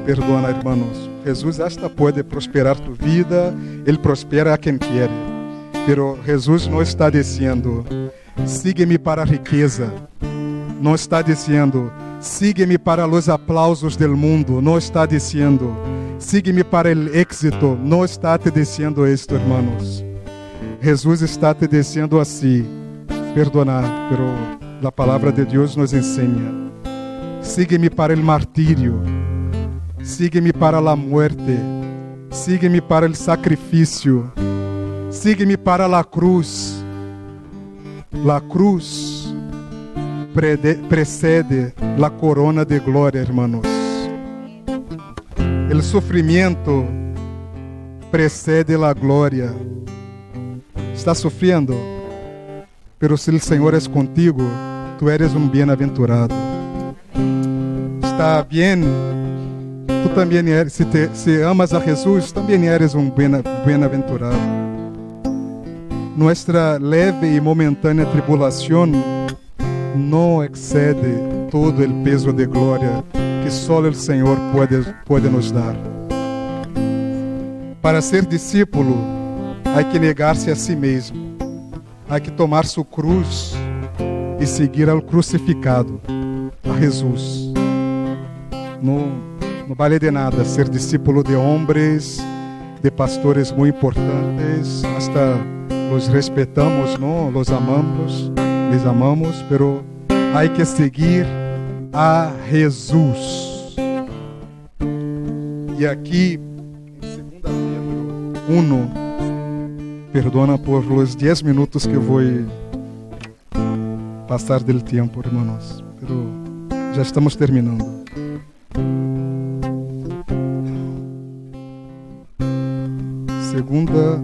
perdona hermanos, Jesus hasta pode prosperar tu vida, Ele prospera a quem quer, pero Jesus não está dizendo, sígueme para a riqueza, não está dizendo, sígueme para os aplausos del mundo, não está dizendo, sígueme para o éxito, não está te dizendo isto, hermanos. Jesus está te dizendo assim, perdonar, pero a palavra de Deus nos ensina, sígueme para o martírio, sígueme para a muerte, sígueme para o sacrifício, sígueme para a cruz. La cruz precede la corona de glória, hermanos. El sofrimento precede la glória. Está sofrendo, pero se o Senhor é contigo, tu eres um bem-aventurado. Está bem, tu também eres, se amas a Jesus, também eres um bem-aventurado. Nuestra leve e momentânea tribulação não excede todo o peso de glória que só o Senhor pode nos dar. Para ser discípulo, há que negar-se a si mesmo, há que tomar sua cruz e seguir ao crucificado, a Jesus. Não vale de nada ser discípulo de homens, de pastores muito importantes, hasta los respeitamos, não? Los amamos, les amamos, pero há que seguir a Jesus. E aqui, em 2 Pedro 1, perdona por los 10 minutos que vou passar del tempo, hermanos, pero já estamos terminando. Segunda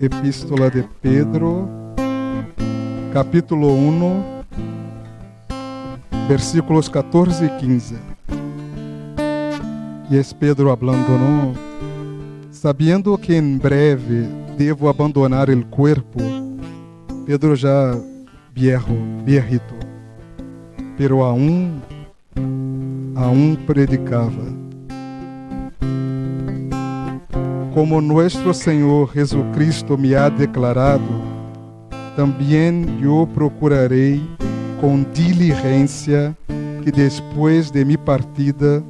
Epístola de Pedro, capítulo 1, versículos 14 e 15. E es Pedro hablando, ¿no? Sabiendo que en breve devo abandonar el cuerpo, Pedro já viejito, pero aún predicava. Como nuestro Senhor Jesucristo me ha declarado, também eu procurarei com diligência que depois de mi partida,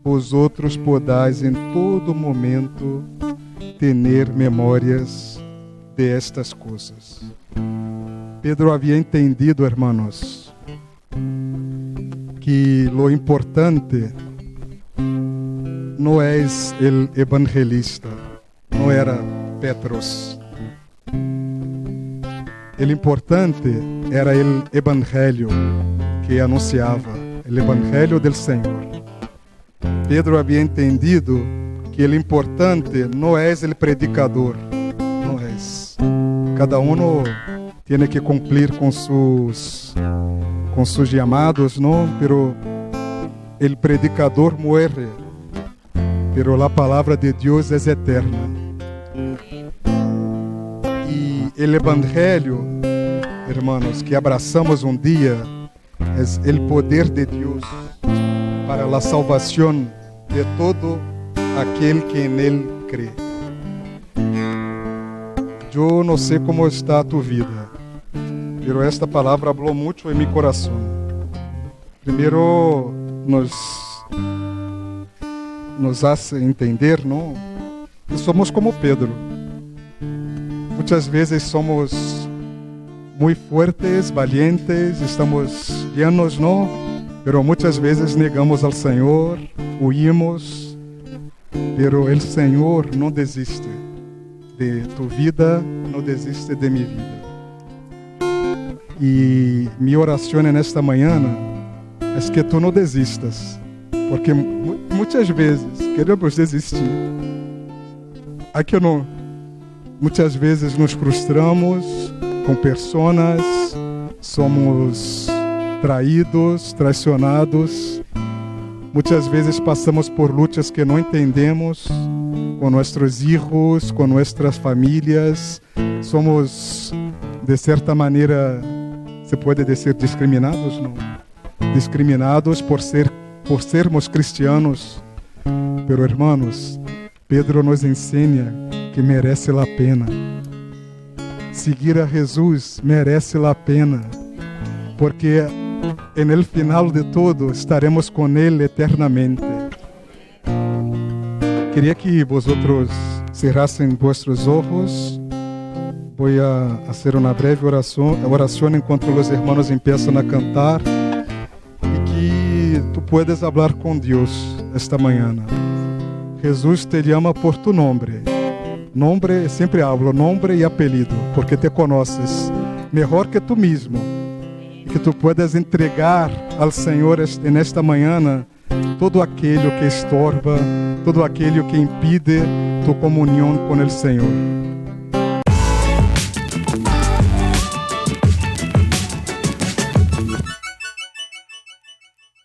vosotros podais em todo momento ter memórias de estas coisas. Pedro havia entendido, hermanos, que lo importante não é o evangelista, não era Petros. O importante era o evangelho que anunciava, o evangelho do Senhor. Pedro havia entendido que o importante não é o predicador, não é. Cada um tem que cumprir com seus chamados, não? Pero o predicador morre, pero a palavra de Deus é eterna. E o evangelho, hermanos, que abraçamos um dia, é o poder de Deus para a salvação de todo aquele que em Ele crê. Eu não sei como está a tu vida, pero esta palavra falou muito em meu coração. Primeiro, nos hace entender, não? Que somos como Pedro. Muitas vezes somos muito fortes, valientes, estamos llenos, não? pero muchas veces negamos al Señor, huimos, pero el Señor no desiste de tu vida, no desiste de mi vida. Y mi oración en esta mañana es que tú no desistas, porque muchas veces queremos desistir. Muchas veces nos frustramos com pessoas, somos traídos, traicionados. Muitas vezes passamos por lutas que não entendemos com nossos filhos, com nossas famílias. Somos, de certa maneira, se pode dizer discriminados, não? Discriminados por sermos cristianos. Pero, hermanos, Pedro nos ensina que merece a pena. Seguir a Jesus merece a pena, porque en el final de todo estaremos com Ele eternamente. Queria que vosotros cerrassem vuestros ojos. Vou fazer uma breve oração enquanto os irmãos empiezam a cantar, e que tu puedes hablar com Deus esta manhã. Jesus te llama por tu nome. Nombre, sempre hablo, nombre e apelido, porque te conoces melhor que tu mesmo. E que tu puedas entregar ao Senhor nesta manhã todo aquilo que estorba, todo aquilo que impide tu comunhão com o Senhor.